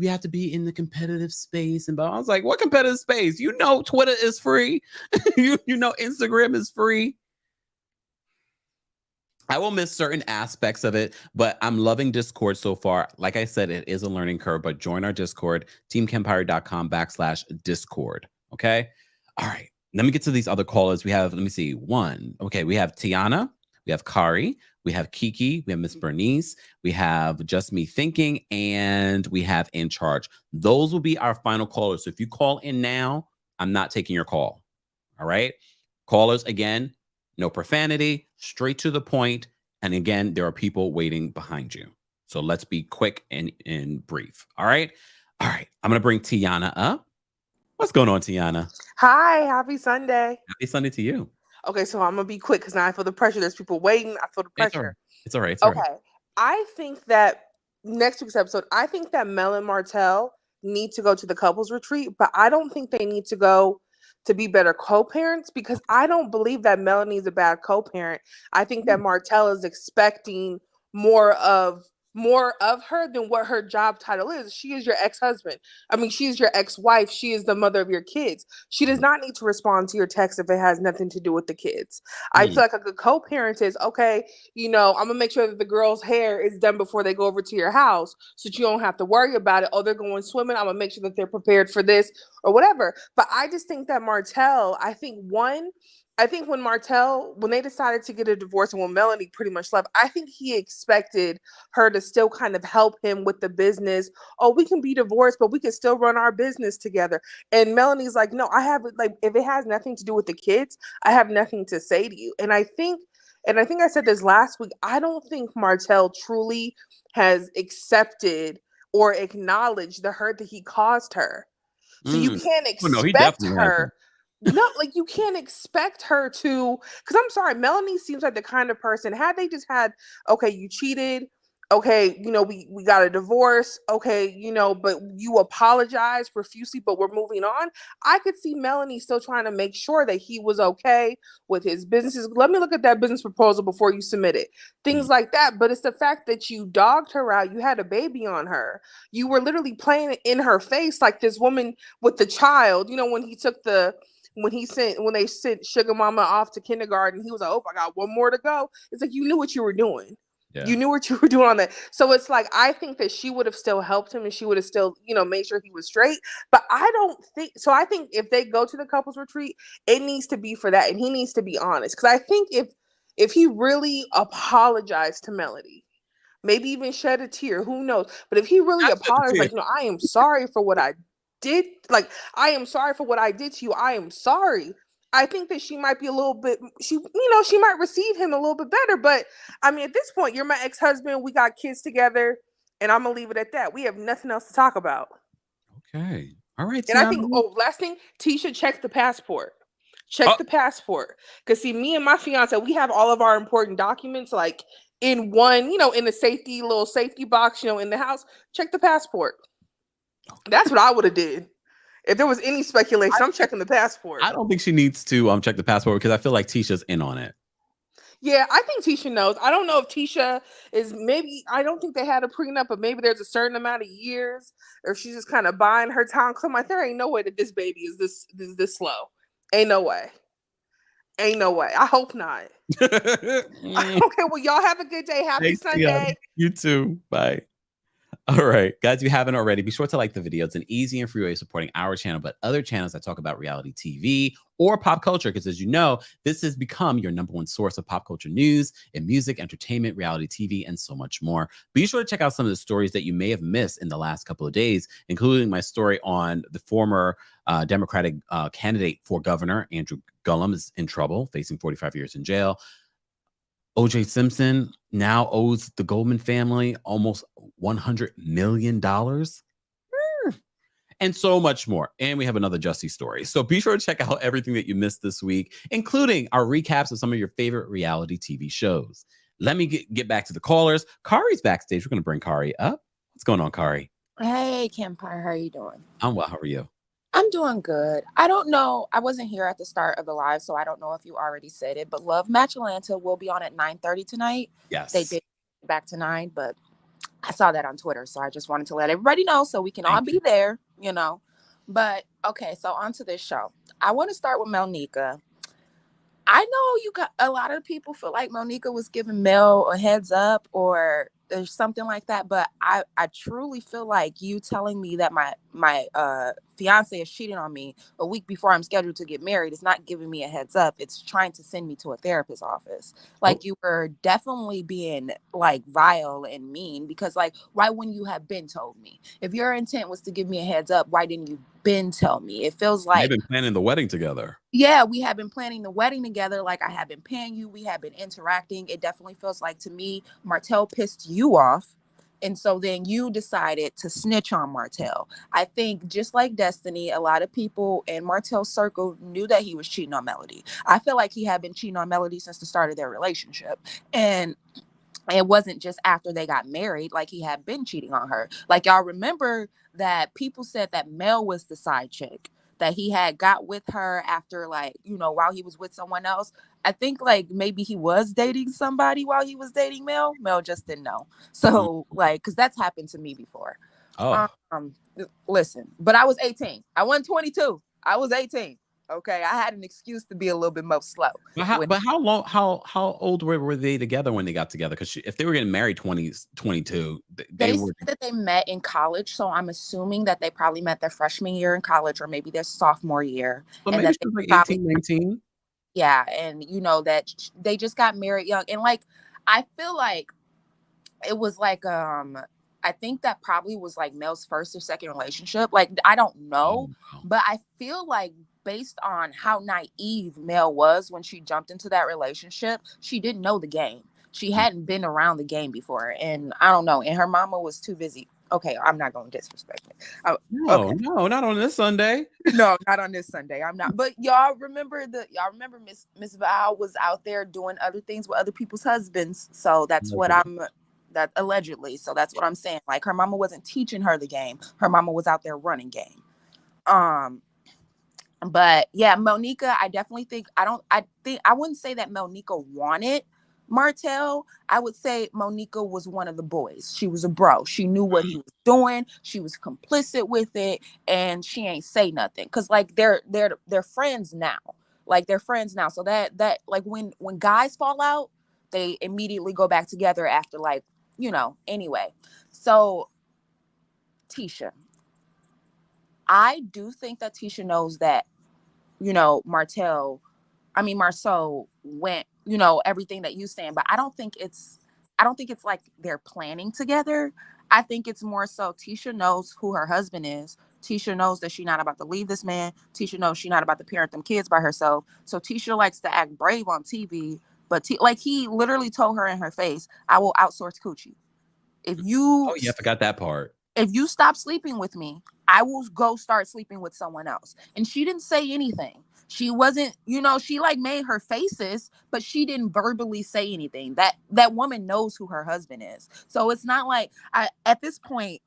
have to be in the competitive space. And I was like, what competitive space? Twitter is free. you know, Instagram is free. I will miss certain aspects of it, but I'm loving Discord so far. Like I said, it is a learning curve, but join our Discord, teamkempire.com/Discord. Okay. All right. Let me get to these other callers. We have, let me see, one. Okay. We have Tiana. We have Kari. We have Kiki. We have Miss Bernice. We have Just Me Thinking. And we have In Charge. Those will be our final callers. So if you call in now, I'm not taking your call. All right. Callers, again, no profanity, straight to the point. And again, there are people waiting behind you. So let's be quick and brief. All right. All right. I'm going to bring Tiana up. What's going on, Tiana? Hi. Happy Sunday. Happy Sunday to you. Okay. So I'm going to be quick because now I feel the pressure. There's people waiting. I feel the pressure. It's all right. Okay. I think that next week's episode, I think that Mel and Martell need to go to the couples retreat, but I don't think they need to go to be better co-parents because I don't believe that Melanie's a bad co-parent. I think that Martell is expecting more of her than what her job title is. She is your ex-husband. I mean, she's your ex-wife. She is the mother of your kids. She does not need to respond to your text if it has nothing to do with the kids. I feel like a good co-parent is, okay, I'm going to make sure that the girl's hair is done before they go over to your house so that you don't have to worry about it. Oh, they're going swimming. I'm going to make sure that they're prepared for this or whatever. But I just think that Martell, I think when they decided to get a divorce and when Melanie pretty much left, I think he expected her to still kind of help him with the business. Oh, we can be divorced, but we can still run our business together. And Melanie's like, no, if it has nothing to do with the kids, I have nothing to say to you. And I think I said this last week, I don't think Martell truly has accepted or acknowledged the hurt that he caused her. So you can't expect her. No, like you can't expect her to, because I'm sorry, Melanie seems like the kind of person, had they just had, okay, you cheated, okay, we got a divorce, okay, but you apologize profusely, but we're moving on. I could see Melanie still trying to make sure that he was okay with his businesses. Let me look at that business proposal before you submit it. Things like that. But it's the fact that you dogged her out. You had a baby on her. You were literally playing it in her face like this woman with the child, when they sent Sugar Mama off to kindergarten, he was like, oh, I got one more to go. It's like, you knew what you were doing. Yeah. You knew what you were doing on that. So it's like, I think that she would have still helped him and she would have still, made sure he was straight. But I think if they go to the couples retreat, it needs to be for that. And he needs to be honest. Because I think if he really apologized to Melody, maybe even shed a tear, who knows? But if he really apologized, like, I am sorry for what I did. Like, I am sorry for what I did to you. I am sorry. I think that she might be a little bit, she might receive him a little bit better. But I mean, at this point, you're my ex-husband. We got kids together, and I'm gonna leave it at that. We have nothing else to talk about. Okay. All right. And I think, last thing, Tisha, check the passport. Check the passport. Because see, me and my fiance, we have all of our important documents like in one, in the little safety box, in the house. Check the passport. That's what I would have did. If there was any speculation, I'm checking the passport. I don't think she needs to check the passport because I feel like Tisha's in on it. Yeah, I think Tisha knows. I don't know if Tisha is I don't think they had a prenup, but maybe there's a certain amount of years, or if she's just kind of buying her time. Cause I'm like, there ain't no way that this baby is this slow. Ain't no way. Ain't no way. I hope not. Okay, well, y'all have a good day. Happy Sunday. You too. Bye. All right, guys, if you haven't already, be sure to like the video. It's an easy and free way of supporting our channel, but other channels that talk about reality TV or pop culture, because as you know, this has become your #1 source of pop culture news and music, entertainment, reality TV, and so much more. Be sure to check out some of the stories that you may have missed in the last couple of days, including my story on the former Democratic candidate for governor, Andrew Gillum, is in trouble, facing 45 years in jail. O.J. Simpson now owes the Goldman family almost $100 million. And so much more. And we have another Justy story. So be sure to check out everything that you missed this week, including our recaps of some of your favorite reality TV shows. Let me get back to the callers. Kari's backstage. We're going to bring Kari up. What's going on, Kari? Hey, Kempire, how are you doing? I'm well. How are you? I'm doing good. I don't know. I wasn't here at the start of the live, so I don't know if you already said it, but Love Match Atlanta will be on at 9:30 tonight. Yes. They did back to 9, but I saw that on Twitter, so I just wanted to let everybody know so we can all be there, you know. But, okay, so on to this show. I want to start with Melnica. I know you got a lot of people feel like Monica was giving Mel a heads up or something like that, but I truly feel like you telling me that my fiance is cheating on me a week before I'm scheduled to get married is not giving me a heads up. It's trying to send me to a therapist's office. Like, you were definitely being like vile and mean, because like, why wouldn't you have been told me? If your intent was to give me a heads up, why didn't you been tell me? It feels like they've been planning the wedding together. Yeah, we have been planning the wedding together. Like, I have been paying you. We have been interacting. It definitely feels like to me, Martell pissed you off. And so then you decided to snitch on Martell. I think just like Destiny, a lot of people in Martell's circle knew that he was cheating on Melody. I feel like he had been cheating on Melody since the start of their relationship. And it wasn't just after they got married, like he had been cheating on her. Like, y'all remember that people said that Mel was the side chick, that he had got with her after, like, you know, while he was with someone else. I think like maybe he was dating somebody while he was dating Mel. Mel just didn't know. So like, because that's happened to me before. Oh. Listen, but I was 18. I wasn't 22. I was 18. Okay, I had an excuse to be a little bit more slow. But how long? How old were they together when they got together? Because if they were getting married 22, they said that they met in college. So I'm assuming that they probably met their freshman year in college, or maybe their sophomore year. So and maybe that she was they like 18, 19. Yeah, and you know that they just got married young, and like I feel like it was like I think that probably was like Mel's first or second relationship. Like, I don't know, but I feel like based on how naive Mel was when she jumped into that relationship, she didn't know the game. She hadn't been around the game before. And I don't know. And her mama was too busy. Okay, I'm not going to disrespect it. No, not on this Sunday. No, not on this Sunday. I'm not. But y'all remember Miss Val was out there doing other things with other people's husbands. So that's what that allegedly. So that's what I'm saying. Like, her mama wasn't teaching her the game. Her mama was out there running game. But yeah, Monica, I definitely think I wouldn't say that Monica wanted Martell. I would say Monica was one of the boys. She was a bro. She knew what he was doing. She was complicit with it, and she ain't say nothing. Cause like they're friends now. Like, they're friends now. So that like when guys fall out, they immediately go back together after, like, you know, anyway. So Tisha, I do think that Tisha knows that, you know, Marcel went, you know, everything that you're saying, but I don't think it's like they're planning together. I think it's more so Tisha knows who her husband is. Tisha knows that she's not about to leave this man. Tisha knows she's not about to parent them kids by herself. So Tisha likes to act brave on TV, but like, he literally told her in her face, I will outsource coochie. If you... Oh, yeah, I forgot that part. If you stop sleeping with me, I will go start sleeping with someone else. And she didn't say anything. She wasn't, you know, she like made her faces, but she didn't verbally say anything. That woman knows who her husband is. So it's not like at this point,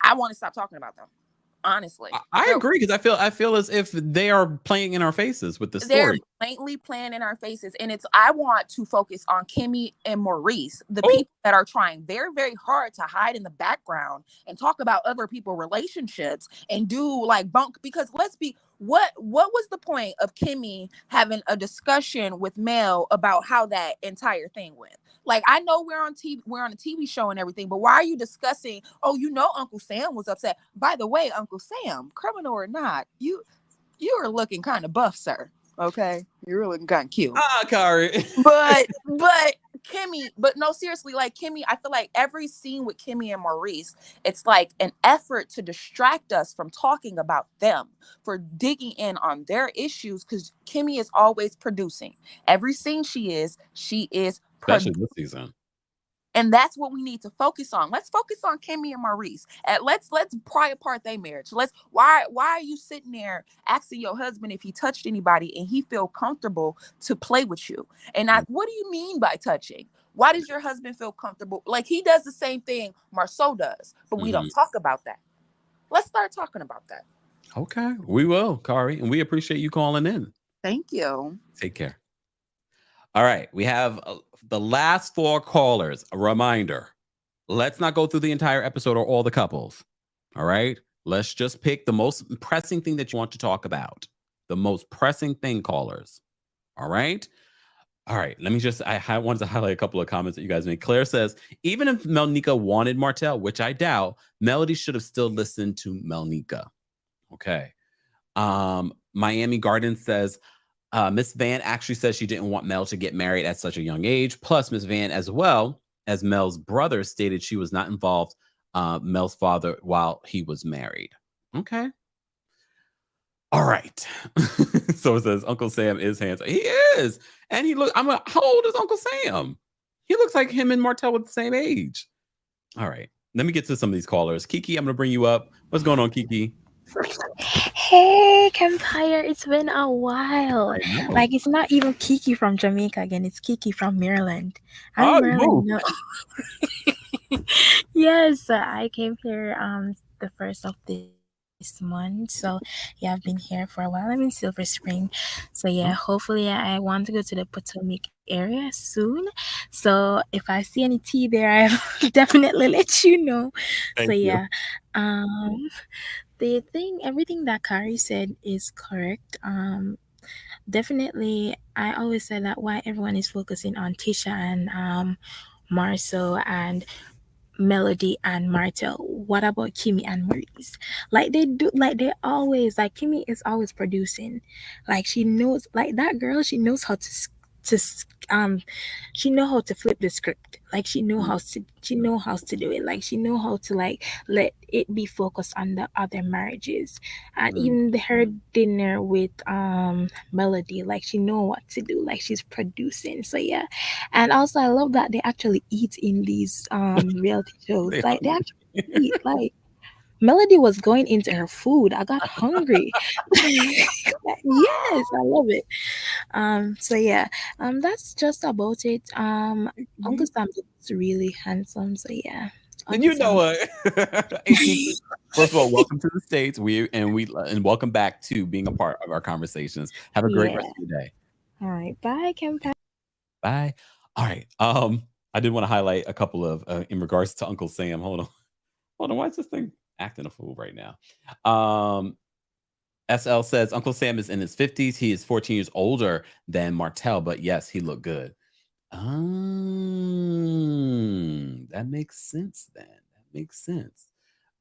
I want to stop talking about them. Honestly, I agree, because I feel as if they are playing in our faces with the story. They're blatantly playing in our faces, and I want to focus on Kimmi and Maurice, the people that are trying very, very hard to hide in the background and talk about other people's relationships and do like bunk. Because what was the point of Kimmi having a discussion with Mel about how that entire thing went? Like, I know we're on a TV show and everything, but why are you discussing, oh, Uncle Sam was upset. By the way, Uncle Sam, criminal or not, you are looking kind of buff, sir. Okay? You're looking kind of cute. Kari. But Kimmi, but no, seriously, like Kimmi, I feel like every scene with Kimmi and Maurice, it's like an effort to distract us from talking about them, for digging in on their issues, because Kimmi is always producing. Every scene she is especially this season. and that's what we need to focus on. Let's focus on Kimmi and Maurice. And let's pry apart their marriage. Why are you sitting there asking your husband if he touched anybody and he feel comfortable to play with you? And what do you mean by touching? Why does your husband feel comfortable? Like, he does the same thing Marceau does, but we don't talk about that. Let's start talking about that. Okay, we will, Kari, and we appreciate you calling in. Thank you. Take care. All right, we have the last 4 callers. A reminder, let's not go through the entire episode or all the couples. All right, let's just pick the most pressing thing that you want to talk about. The most pressing thing, callers. All right. Let me just, I wanted to highlight a couple of comments that you guys made. Claire says, even if Melnica wanted Martell, which I doubt, Melody should have still listened to Melnica. Okay. Miami Garden says, Miss Van actually says she didn't want Mel to get married at such a young age. Plus, Miss Van, as well as Mel's brother, stated she was not involved Mel's father while he was married. Okay. All right. So it says Uncle Sam is handsome. He is. And how old is Uncle Sam? He looks like him and Martell were the same age. All right. Let me get to some of these callers. Kiki, I'm going to bring you up. What's going on, Kiki? Hey, Kempire, it's been a while. Like, it's not even Kiki from Jamaica again. It's Kiki from Maryland. I'm Maryland. Yes, I came here the first of this month. So yeah, I've been here for a while. I'm in Silver Spring. So yeah, hopefully I want to go to the Potomac area soon. So if I see any tea there, I'll definitely let you know. Thank you. Yeah. Everything that Kari said is correct. Definitely, I always say that why everyone is focusing on Tisha and Marceau and Melody and Martell. What about Kimmi and Maurice? Like, they always, like, Kimmi is always producing. Like, she knows, like, that girl, she knows how to she know how to flip the script. Like, she know how to do it. Like, she know how to, like, let it be focused on the other marriages. And even her dinner with Melody, like, she know what to do. Like, she's producing. So yeah. And also I love that they actually eat in these reality shows. Like, they actually eat. Like, Melody was going into her food. I got hungry. Yes, I love it. So yeah, that's just about it. Uncle Sam is really handsome. So yeah. And you know what? First of all, welcome to the States. And welcome back to being a part of our conversations. Have a great rest of your day. All right. Bye, Kempire. Bye. All right. I did want to highlight a couple of in regards to Uncle Sam. Hold on. Why is this thing acting a fool right now? SL says Uncle Sam is in his 50s. He is 14 years older than Martell, but yes, he looked good. That makes sense then. That makes sense.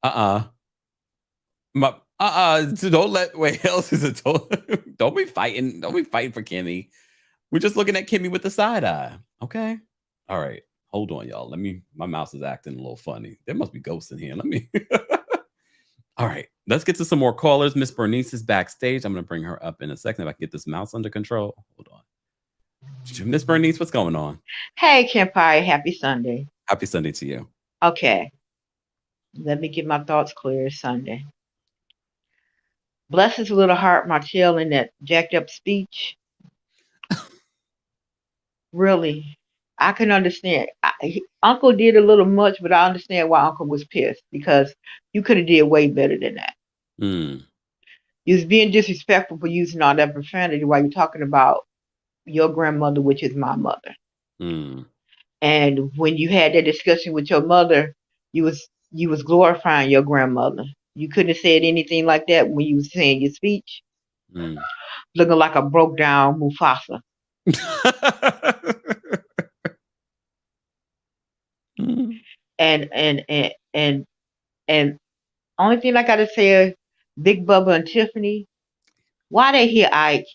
So don't let don't be fighting. Don't be fighting for Kimmi. We're just looking at Kimmi with the side eye. Okay. All right. Hold on, y'all. My mouse is acting a little funny. There must be ghosts in here. All right. Let's get to some more callers. Miss Bernice is backstage. I'm going to bring her up in a second if I can get this mouse under control. Hold on. Miss Bernice, what's going on? Hey, Kempire. Happy Sunday. Happy Sunday to you. Okay. Let me get my thoughts clear Sunday. Bless his little heart, Martell, in that jacked up speech. Really, I can understand. Uncle did a little much, but I understand why Uncle was pissed, because you could have did way better than that. You was being disrespectful for using all that profanity while you're talking about your grandmother, which is my mother. And when you had that discussion with your mother, you was glorifying your grandmother. You couldn't have said anything like that when you was saying your speech. Looking like a broke down Mufasa. And only thing I gotta say, Big Bubba and Tiffany, why they here, Ike?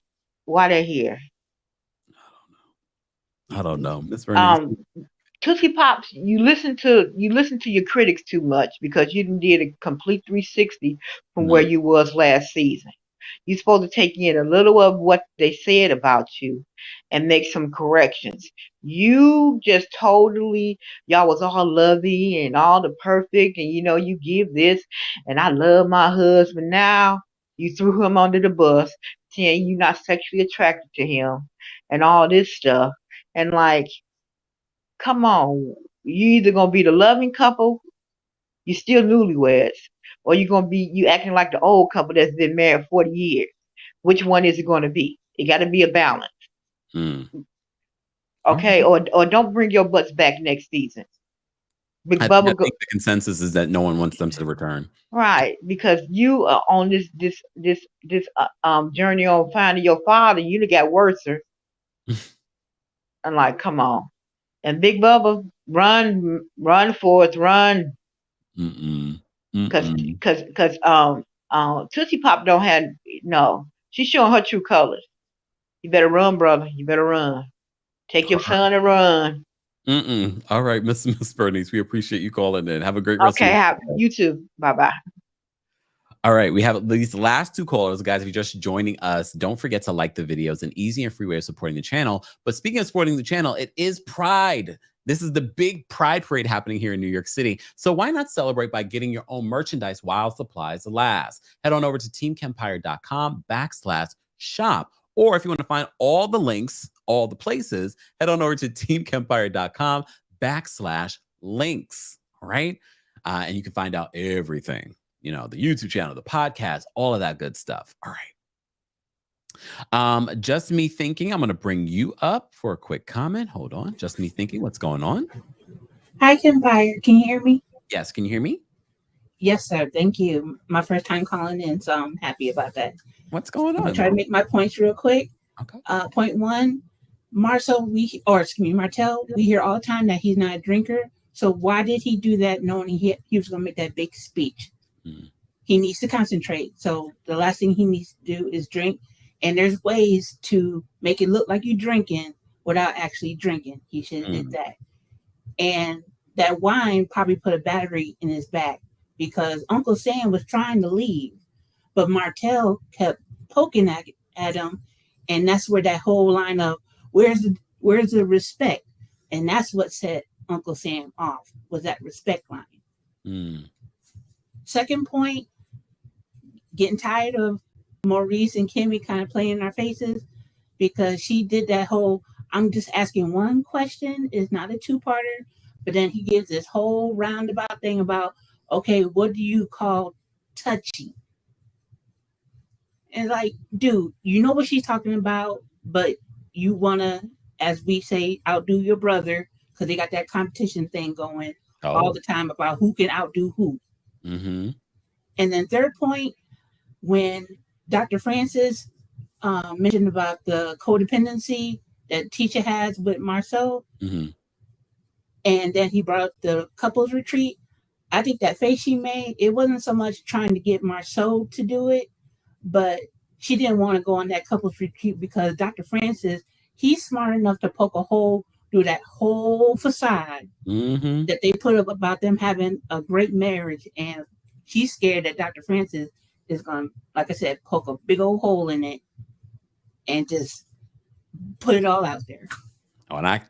Why they here? I don't know, Miss Bernice. Tootsie Pops, you listen to your critics too much because you did a complete 360 from where you was last season. You're supposed to take in a little of what they said about you and make some corrections. You just totally, y'all was all lovey and all the perfect, and you give this, and I love my husband. Now you threw him under the bus, saying you're not sexually attracted to him and all this stuff. And like, come on, you either gonna be the loving couple, you still newlyweds, or you acting like the old couple that's been married 40 years. Which one is it going to be? It got to be a balance. Okay, or don't bring your butts back next season. I think the consensus is that no one wants them to return. Right, because you are on this journey on finding your father. You done got worser. I'm like, come on. And Big Bubba, run forth, run. Because Tootsie Pop don't have no. She's showing her true colors. You better run, brother. You better run. Take your son and run. All right, Miss Bernice, we appreciate you calling in. Have a great rest of your day. You too. Bye-bye. All right, we have these last two callers. Guys, if you're just joining us, don't forget to like the videos, an easy and free way of supporting the channel. But speaking of supporting the channel, it is Pride. This is the big Pride Parade happening here in New York City. So why not celebrate by getting your own merchandise while supplies last? Head on over to TheKempire.com/shop. Or if you want to find all the links, all the places, head on over to TheKempire.com/links. All right. And you can find out everything, the YouTube channel, the podcast, all of that good stuff. All right. Just Me Thinking, I'm going to bring you up for a quick comment. Hold on. Just Me Thinking, what's going on? Hi, Kempire. Can you hear me? Yes. Can you hear me? Yes, sir. Thank you. My first time calling in, so I'm happy about that. What's going on? I'll try to make my points real quick. Okay. Point one, Martell, we hear all the time that he's not a drinker. So why did he do that knowing he was going to make that big speech? He needs to concentrate. So the last thing he needs to do is drink. And there's ways to make it look like you're drinking without actually drinking. He should have did that. And that wine probably put a battery in his back because Uncle Sam was trying to leave, but Martell kept poking at him. And that's where that whole line of where's the respect? And that's what set Uncle Sam off, was that respect line. Second point, getting tired of Maurice and Kimmi kind of playing in our faces because she did that whole, I'm just asking one question, it's not a two-parter, but then he gives this whole roundabout thing about, okay, what do you call touchy? And like, dude, you know what she's talking about, but you want to, as we say, outdo your brother because they got that competition thing going all the time about who can outdo who. And then third point, when Dr. Francis mentioned about the codependency that Tisha has with Marcel, and then he brought up the couples retreat, I think that face she made, it wasn't so much trying to get Marcel to do it, but she didn't want to go on that couples retreat because Dr. Francis, he's smart enough to poke a hole through that whole facade that they put up about them having a great marriage. And she's scared that Dr. Francis is going to, like I said, poke a big old hole in it and just put it all out there.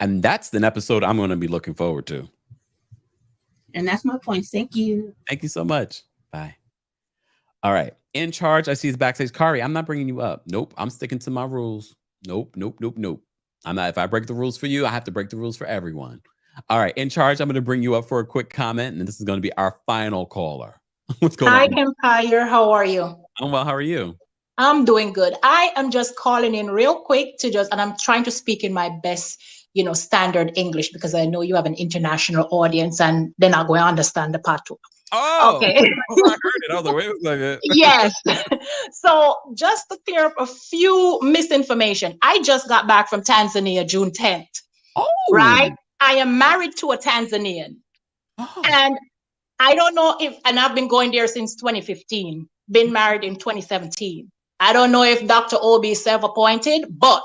And that's an episode I'm going to be looking forward to. And that's my points. Thank you. Thank you so much. Bye. All right. In charge, I see his backstage. Kari, I'm not bringing you up. Nope. I'm sticking to my rules. Nope. I'm not. If I break the rules for you, I have to break the rules for everyone. All right. In charge, I'm going to bring you up for a quick comment. And this is going to be our final caller. What's going on? Hi, Kempire. How are you? I'm well. How are you? I'm doing good. I am just calling in real quick and I'm trying to speak in my best, standard English because I know you have an international audience and they're not going to understand the patois. Oh, okay. I heard it. I was like, wait a second. Yes. So just to clear up a few misinformation, I just got back from Tanzania June 10th. Oh. Right? I am married to a Tanzanian. And I don't know if, and I've been going there since 2015, been married in 2017. I don't know if Dr. Obi is self-appointed, but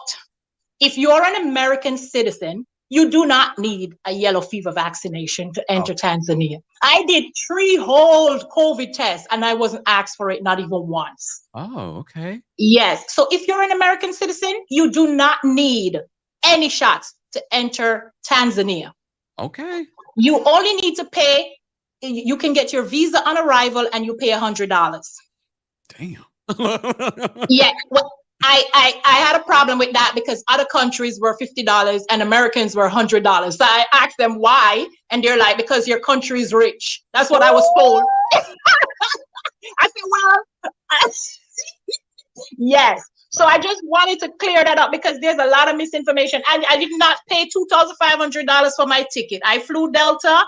if you're an American citizen, you do not need a yellow fever vaccination to enter Tanzania. I did 3 whole COVID tests and I wasn't asked for it, not even once. Oh, okay. Yes. So if you're an American citizen, you do not need any shots to enter Tanzania. Okay. You only need to pay, you can get your visa on arrival and you pay $100. Damn. Yeah. Well, I had a problem with that because other countries were $50 and Americans were $100. So I asked them why, and they're like, because your country is rich. That's what I was told. I said, well, yes. So I just wanted to clear that up because there's a lot of misinformation. I did not pay $2,500 for my ticket. I flew Delta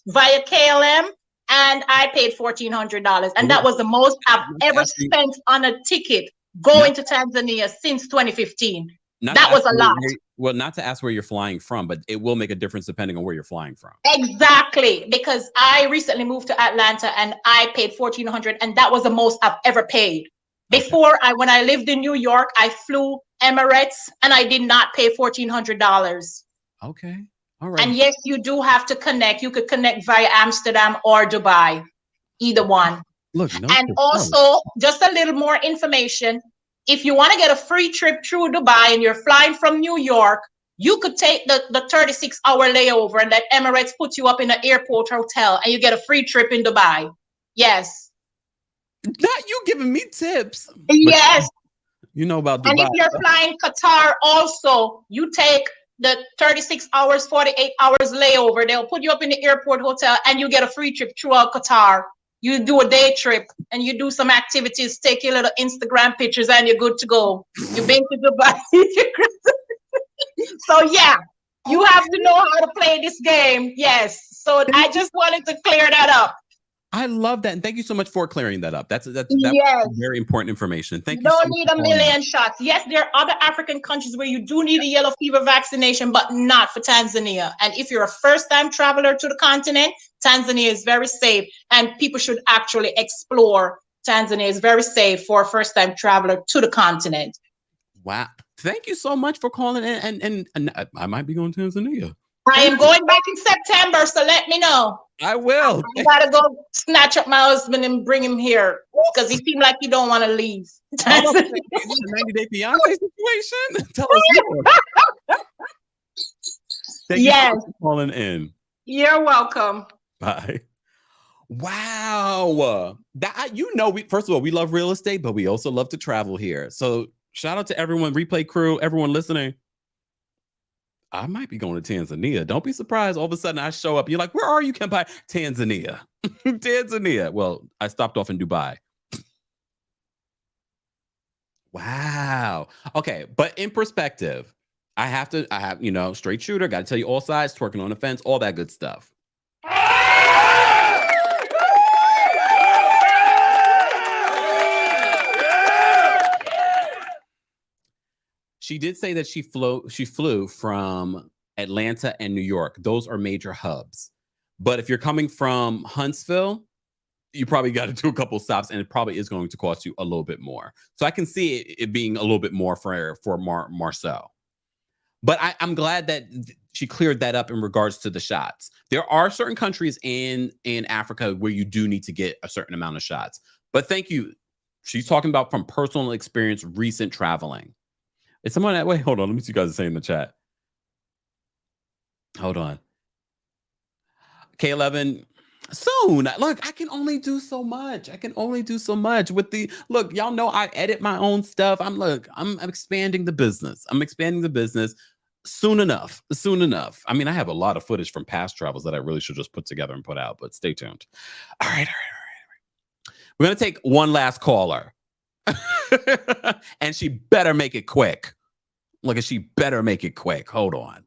via KLM and I paid $1,400. And that was the most I've ever spent on a ticket going to Tanzania since 2015. That was a lot. Well, not to ask where you're flying from, but it will make a difference depending on where you're flying from. Exactly, because I recently moved to Atlanta and I paid $1,400, and that was the most I've ever paid. Before, when I lived in New York, I flew Emirates and I did not pay $1,400. Okay, all right. And yes, you do have to connect. You could connect via Amsterdam or Dubai, either one. Look, and also, just a little more information. If you want to get a free trip through Dubai and you're flying from New York, you could take the 36-hour layover and let Emirates put you up in an airport hotel and you get a free trip in Dubai. Yes. Not you giving me tips. Yes. You know about Dubai. And if you're flying Qatar also, you take the 36 hours, 48 hours layover. They'll put you up in the airport hotel and you get a free trip throughout Qatar. You do a day trip and you do some activities, take your little Instagram pictures and you're good to go. You've been to Dubai. So yeah, you have to know how to play this game. Yes. So I just wanted to clear that up. I love that. And thank you so much for clearing that up. That's yes. very important information. Thank you. Don't need a million shots. Yes, there are other African countries where you do need a yellow fever vaccination, but not for Tanzania. And if you're a first-time traveler to the continent, Tanzania is very safe. And people should actually explore Tanzania. It's very safe for a first-time traveler to the continent. Wow. Thank you so much for calling in. And I might be going to Tanzania. I am going back in September, so let me know. I will. I gotta go snatch up my husband and bring him here because he seemed like he don't want to leave. 90-day fiance situation. Tell us more. Thank you so much for calling in. You're welcome. Bye. Wow. First of all, we love real estate, but we also love to travel here. So shout out to everyone, replay crew, everyone listening. I might be going to Tanzania. Don't be surprised. All of a sudden I show up. You're like, where are you, Kempire? Tanzania. Tanzania. Well, I stopped off in Dubai. Wow. Okay. But in perspective, I have, straight shooter. Got to tell you all sides, twerking on the fence, all that good stuff. She did say that she flew from Atlanta and New York. Those are major hubs. But if you're coming from Huntsville, you probably got to do a couple stops, and it probably is going to cost you a little bit more. So I can see it being a little bit more for Marcel. But I'm glad that she cleared that up in regards to the shots. There are certain countries in Africa where you do need to get a certain amount of shots. But thank you. She's talking about from personal experience, recent traveling. Is someone that way? Hold on. Let me see what you guys are saying in the chat. Hold on. K11. Soon. Look, I can only do so much. With look, y'all know I edit my own stuff. I'm expanding the business. Soon enough. I mean, I have a lot of footage from past travels that I really should just put together and put out, but stay tuned. All right. We're going to take one last caller. And she better make it quick. She better make it quick. Hold on.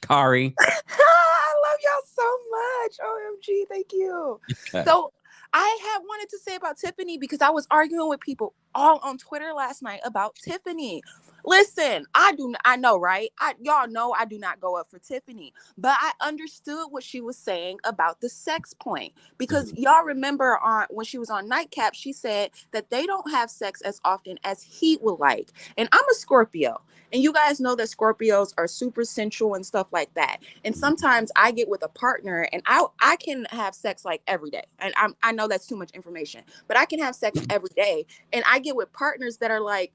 Kari. I love y'all so much. OMG, thank you. Okay. So I had wanted to say about Tiffany because I was arguing with people. all on Twitter last night about Tiffany. Listen, I know, right? Y'all know I do not go up for Tiffany, but I understood what she was saying about the sex point, because y'all remember when she was on Nightcap, she said that they don't have sex as often as he would like. And I'm a Scorpio, and you guys know that Scorpios are super sensual and stuff like that. And sometimes I get with a partner and I can have sex like every day. And I know that's too much information, but I can have sex every day. And I get with partners that are like,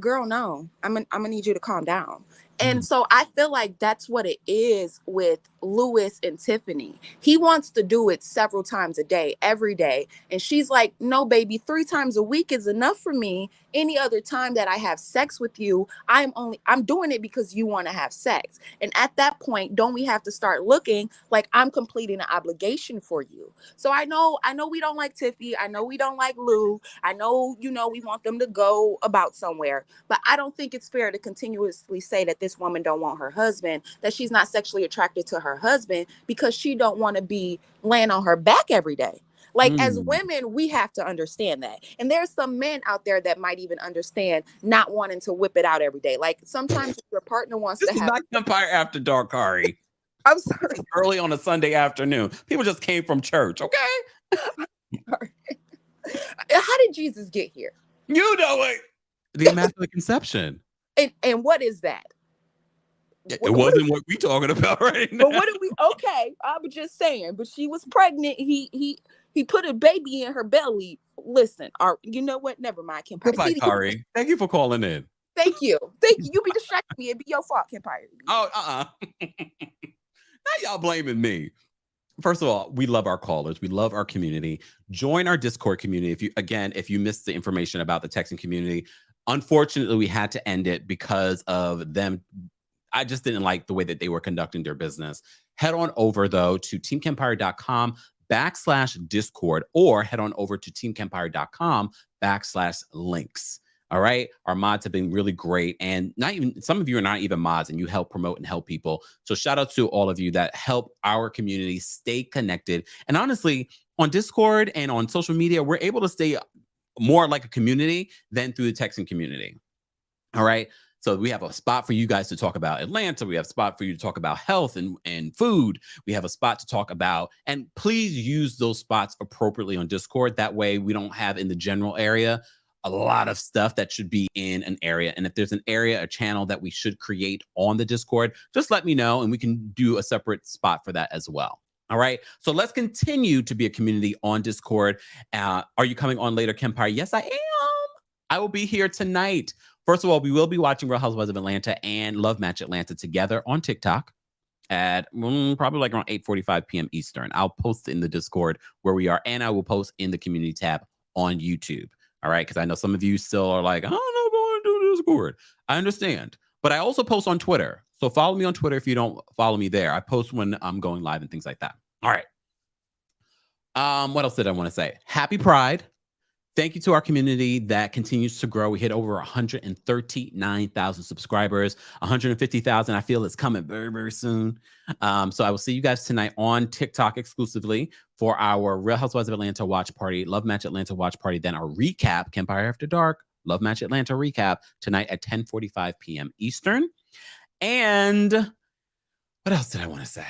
girl, no, I'm gonna need you to calm down. And so I feel like that's what it is with Lewis and Tiffany. He wants to do it several times a day, every day. And she's like, no, baby, 3 times a week is enough for me. Any other time that I have sex with you, I'm doing it because you want to have sex. And at that point, don't we have to start looking like I'm completing an obligation for you? So I know we don't like Tiffy. I know we don't like Lou. I know, we want them to go about somewhere, but I don't think it's fair to continuously say that this woman don't want her husband, that she's not sexually attracted to her husband because she don't want to be laying on her back every day. Like, as women, we have to understand that. And there's some men out there that might even understand not wanting to whip it out every day. Like, sometimes your partner wants to have... This is not Kempire After Dark, Kari. I'm sorry. Early on a Sunday afternoon. People just came from church, okay? How did Jesus get here? You know it. The Immaculate Conception. And what is that? It wasn't what we talking about right now. But what did we... Okay, I was just saying. But she was pregnant. He put a baby in her belly. Listen, you know what? Never mind, Kempire. Goodbye, Kari. Thank you for calling in. Thank you. You be distracting me. It'd be your fault, Kempire. Oh, now y'all blaming me. First of all, we love our callers. We love our community. Join our Discord community. If you missed the information about the texting community, unfortunately, we had to end it because of them. I just didn't like the way that they were conducting their business. Head on over, though, to teamkempire.com/Discord, or head on over to teamkempire.com/links. All right. Our mods have been really great. And some of you are not even mods, and you help promote and help people. So shout out to all of you that help our community stay connected. And honestly, on Discord and on social media, we're able to stay more like a community than through the texting community. All right. So we have a spot for you guys to talk about Atlanta. We have a spot for you to talk about health and food. We have a spot to talk about, and please use those spots appropriately on Discord. That way we don't have in the general area a lot of stuff that should be in an area. And if there's an area, a channel that we should create on the Discord, just let me know and we can do a separate spot for that as well. All right. So let's continue to be a community on Discord. Are you coming on later, Kempire? Yes, I am. I will be here tonight. First of all, we will be watching Real Housewives of Atlanta and Love Match Atlanta together on TikTok at probably like around 8:45 p.m. Eastern. I'll post in the Discord where we are, and I will post in the community tab on YouTube. All right, because I know some of you still are like, I don't know if I want to do Discord. I understand. But I also post on Twitter. So follow me on Twitter if you don't follow me there. I post when I'm going live and things like that. All right. What else did I want to say? Happy Pride. Thank you to our community that continues to grow. We hit over 139,000 subscribers, 150,000. I feel it's coming very, very soon. So I will see you guys tonight on TikTok exclusively for our Real Housewives of Atlanta watch party, Love Match Atlanta watch party, then our recap, Kempire After Dark, Love Match Atlanta recap tonight at 10:45 p.m. Eastern. And what else did I want to say?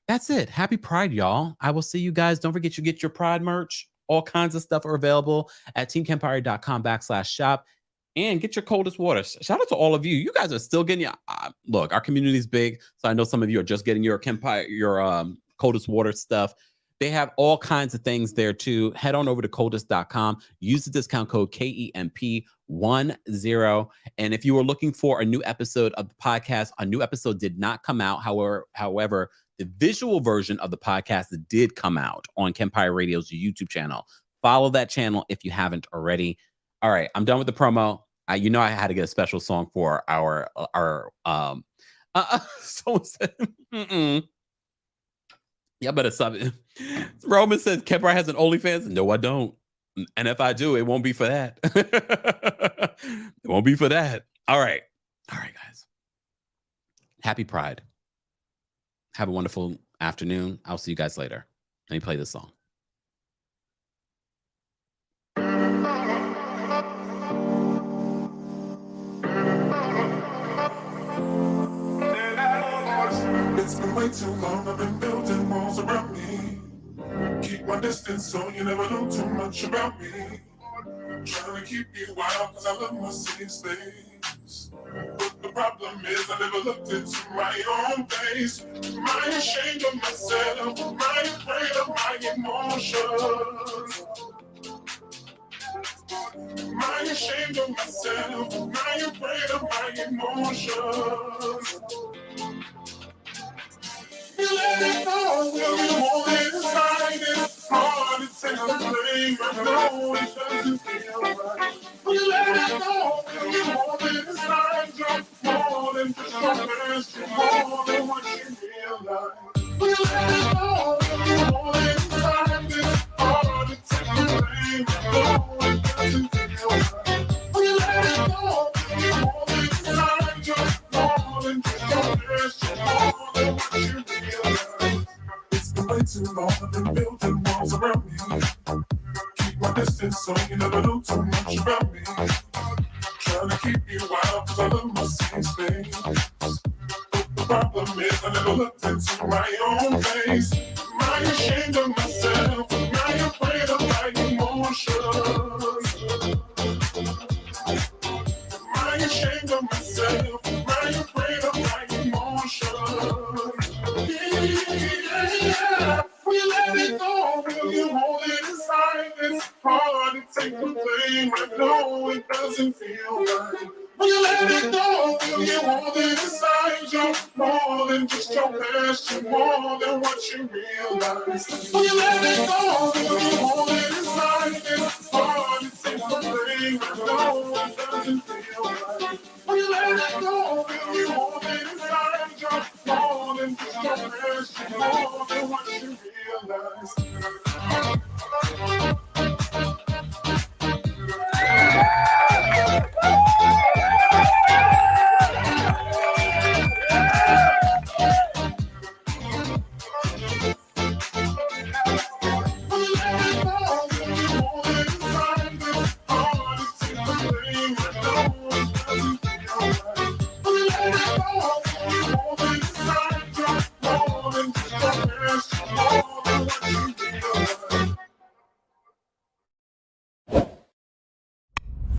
That's it. Happy Pride, y'all. I will see you guys. Don't forget you get your Pride merch. All kinds of stuff are available at teamkempire.com/shop, and get your coldest water. Shout out to all of you. You guys are still getting your, look, our community is big. So I know some of you are just getting your Kempire, your coldest water stuff. They have all kinds of things there too. Head on over to coldest.com. Use the discount code KEMP10. And if you were looking for a new episode of the podcast, a new episode did not come out. However, the visual version of the podcast did come out on Kempire Radio's YouTube channel. Follow that channel if you haven't already. All right, I'm done with the promo. I had to get a special song for our someone said, yeah, better stop it. Roman says Kempire has an OnlyFans. No, I don't. And if I do, it won't be for that. It won't be for that. All right, guys. Happy Pride. Have a wonderful afternoon. I'll see you guys later. Let me play this song. been way too long, I've been building walls around me. Keep my distance so you never know too much about me. Trying to keep you out cause I love my safe space. But the problem is I never looked into my own face. Am I ashamed of myself? Am I afraid of my emotions? Am I ashamed of myself? Am I afraid of my emotions? You let it go, will you hold it inside? It's hard to take the blame, I know it doesn't feel right. Will you let it go, will you hold it inside? You're more than just your best, you're more than what you realize. Will you let it go, will you hold it inside? It's hard to take the blame, I know it doesn't feel right. Will you let it go, will you hold it inside? You're more than just your best, you're more than what you realize. It's been way too long, I've been building walls around me. Keep my distance so you never know too much about me. Trying to keep you out cause I love my safe space. But the problem is I never looked into my own face. Am I ashamed of myself? Am I afraid of my emotions? Am I ashamed of myself? Am I afraid of my emotions? Yeah. Will you let it go? Will you hold it inside? It's hard to take the blame. I know it doesn't feel right. Will you let it go? Will you hold it inside? You're more than just your best. You're more than what you realize. Will you let it go? Will you hold it inside? It's hard to take the blame. I know it doesn't feel right. Will you let it go? Will you hold it inside? You're more than just your best. You're more than what you realize.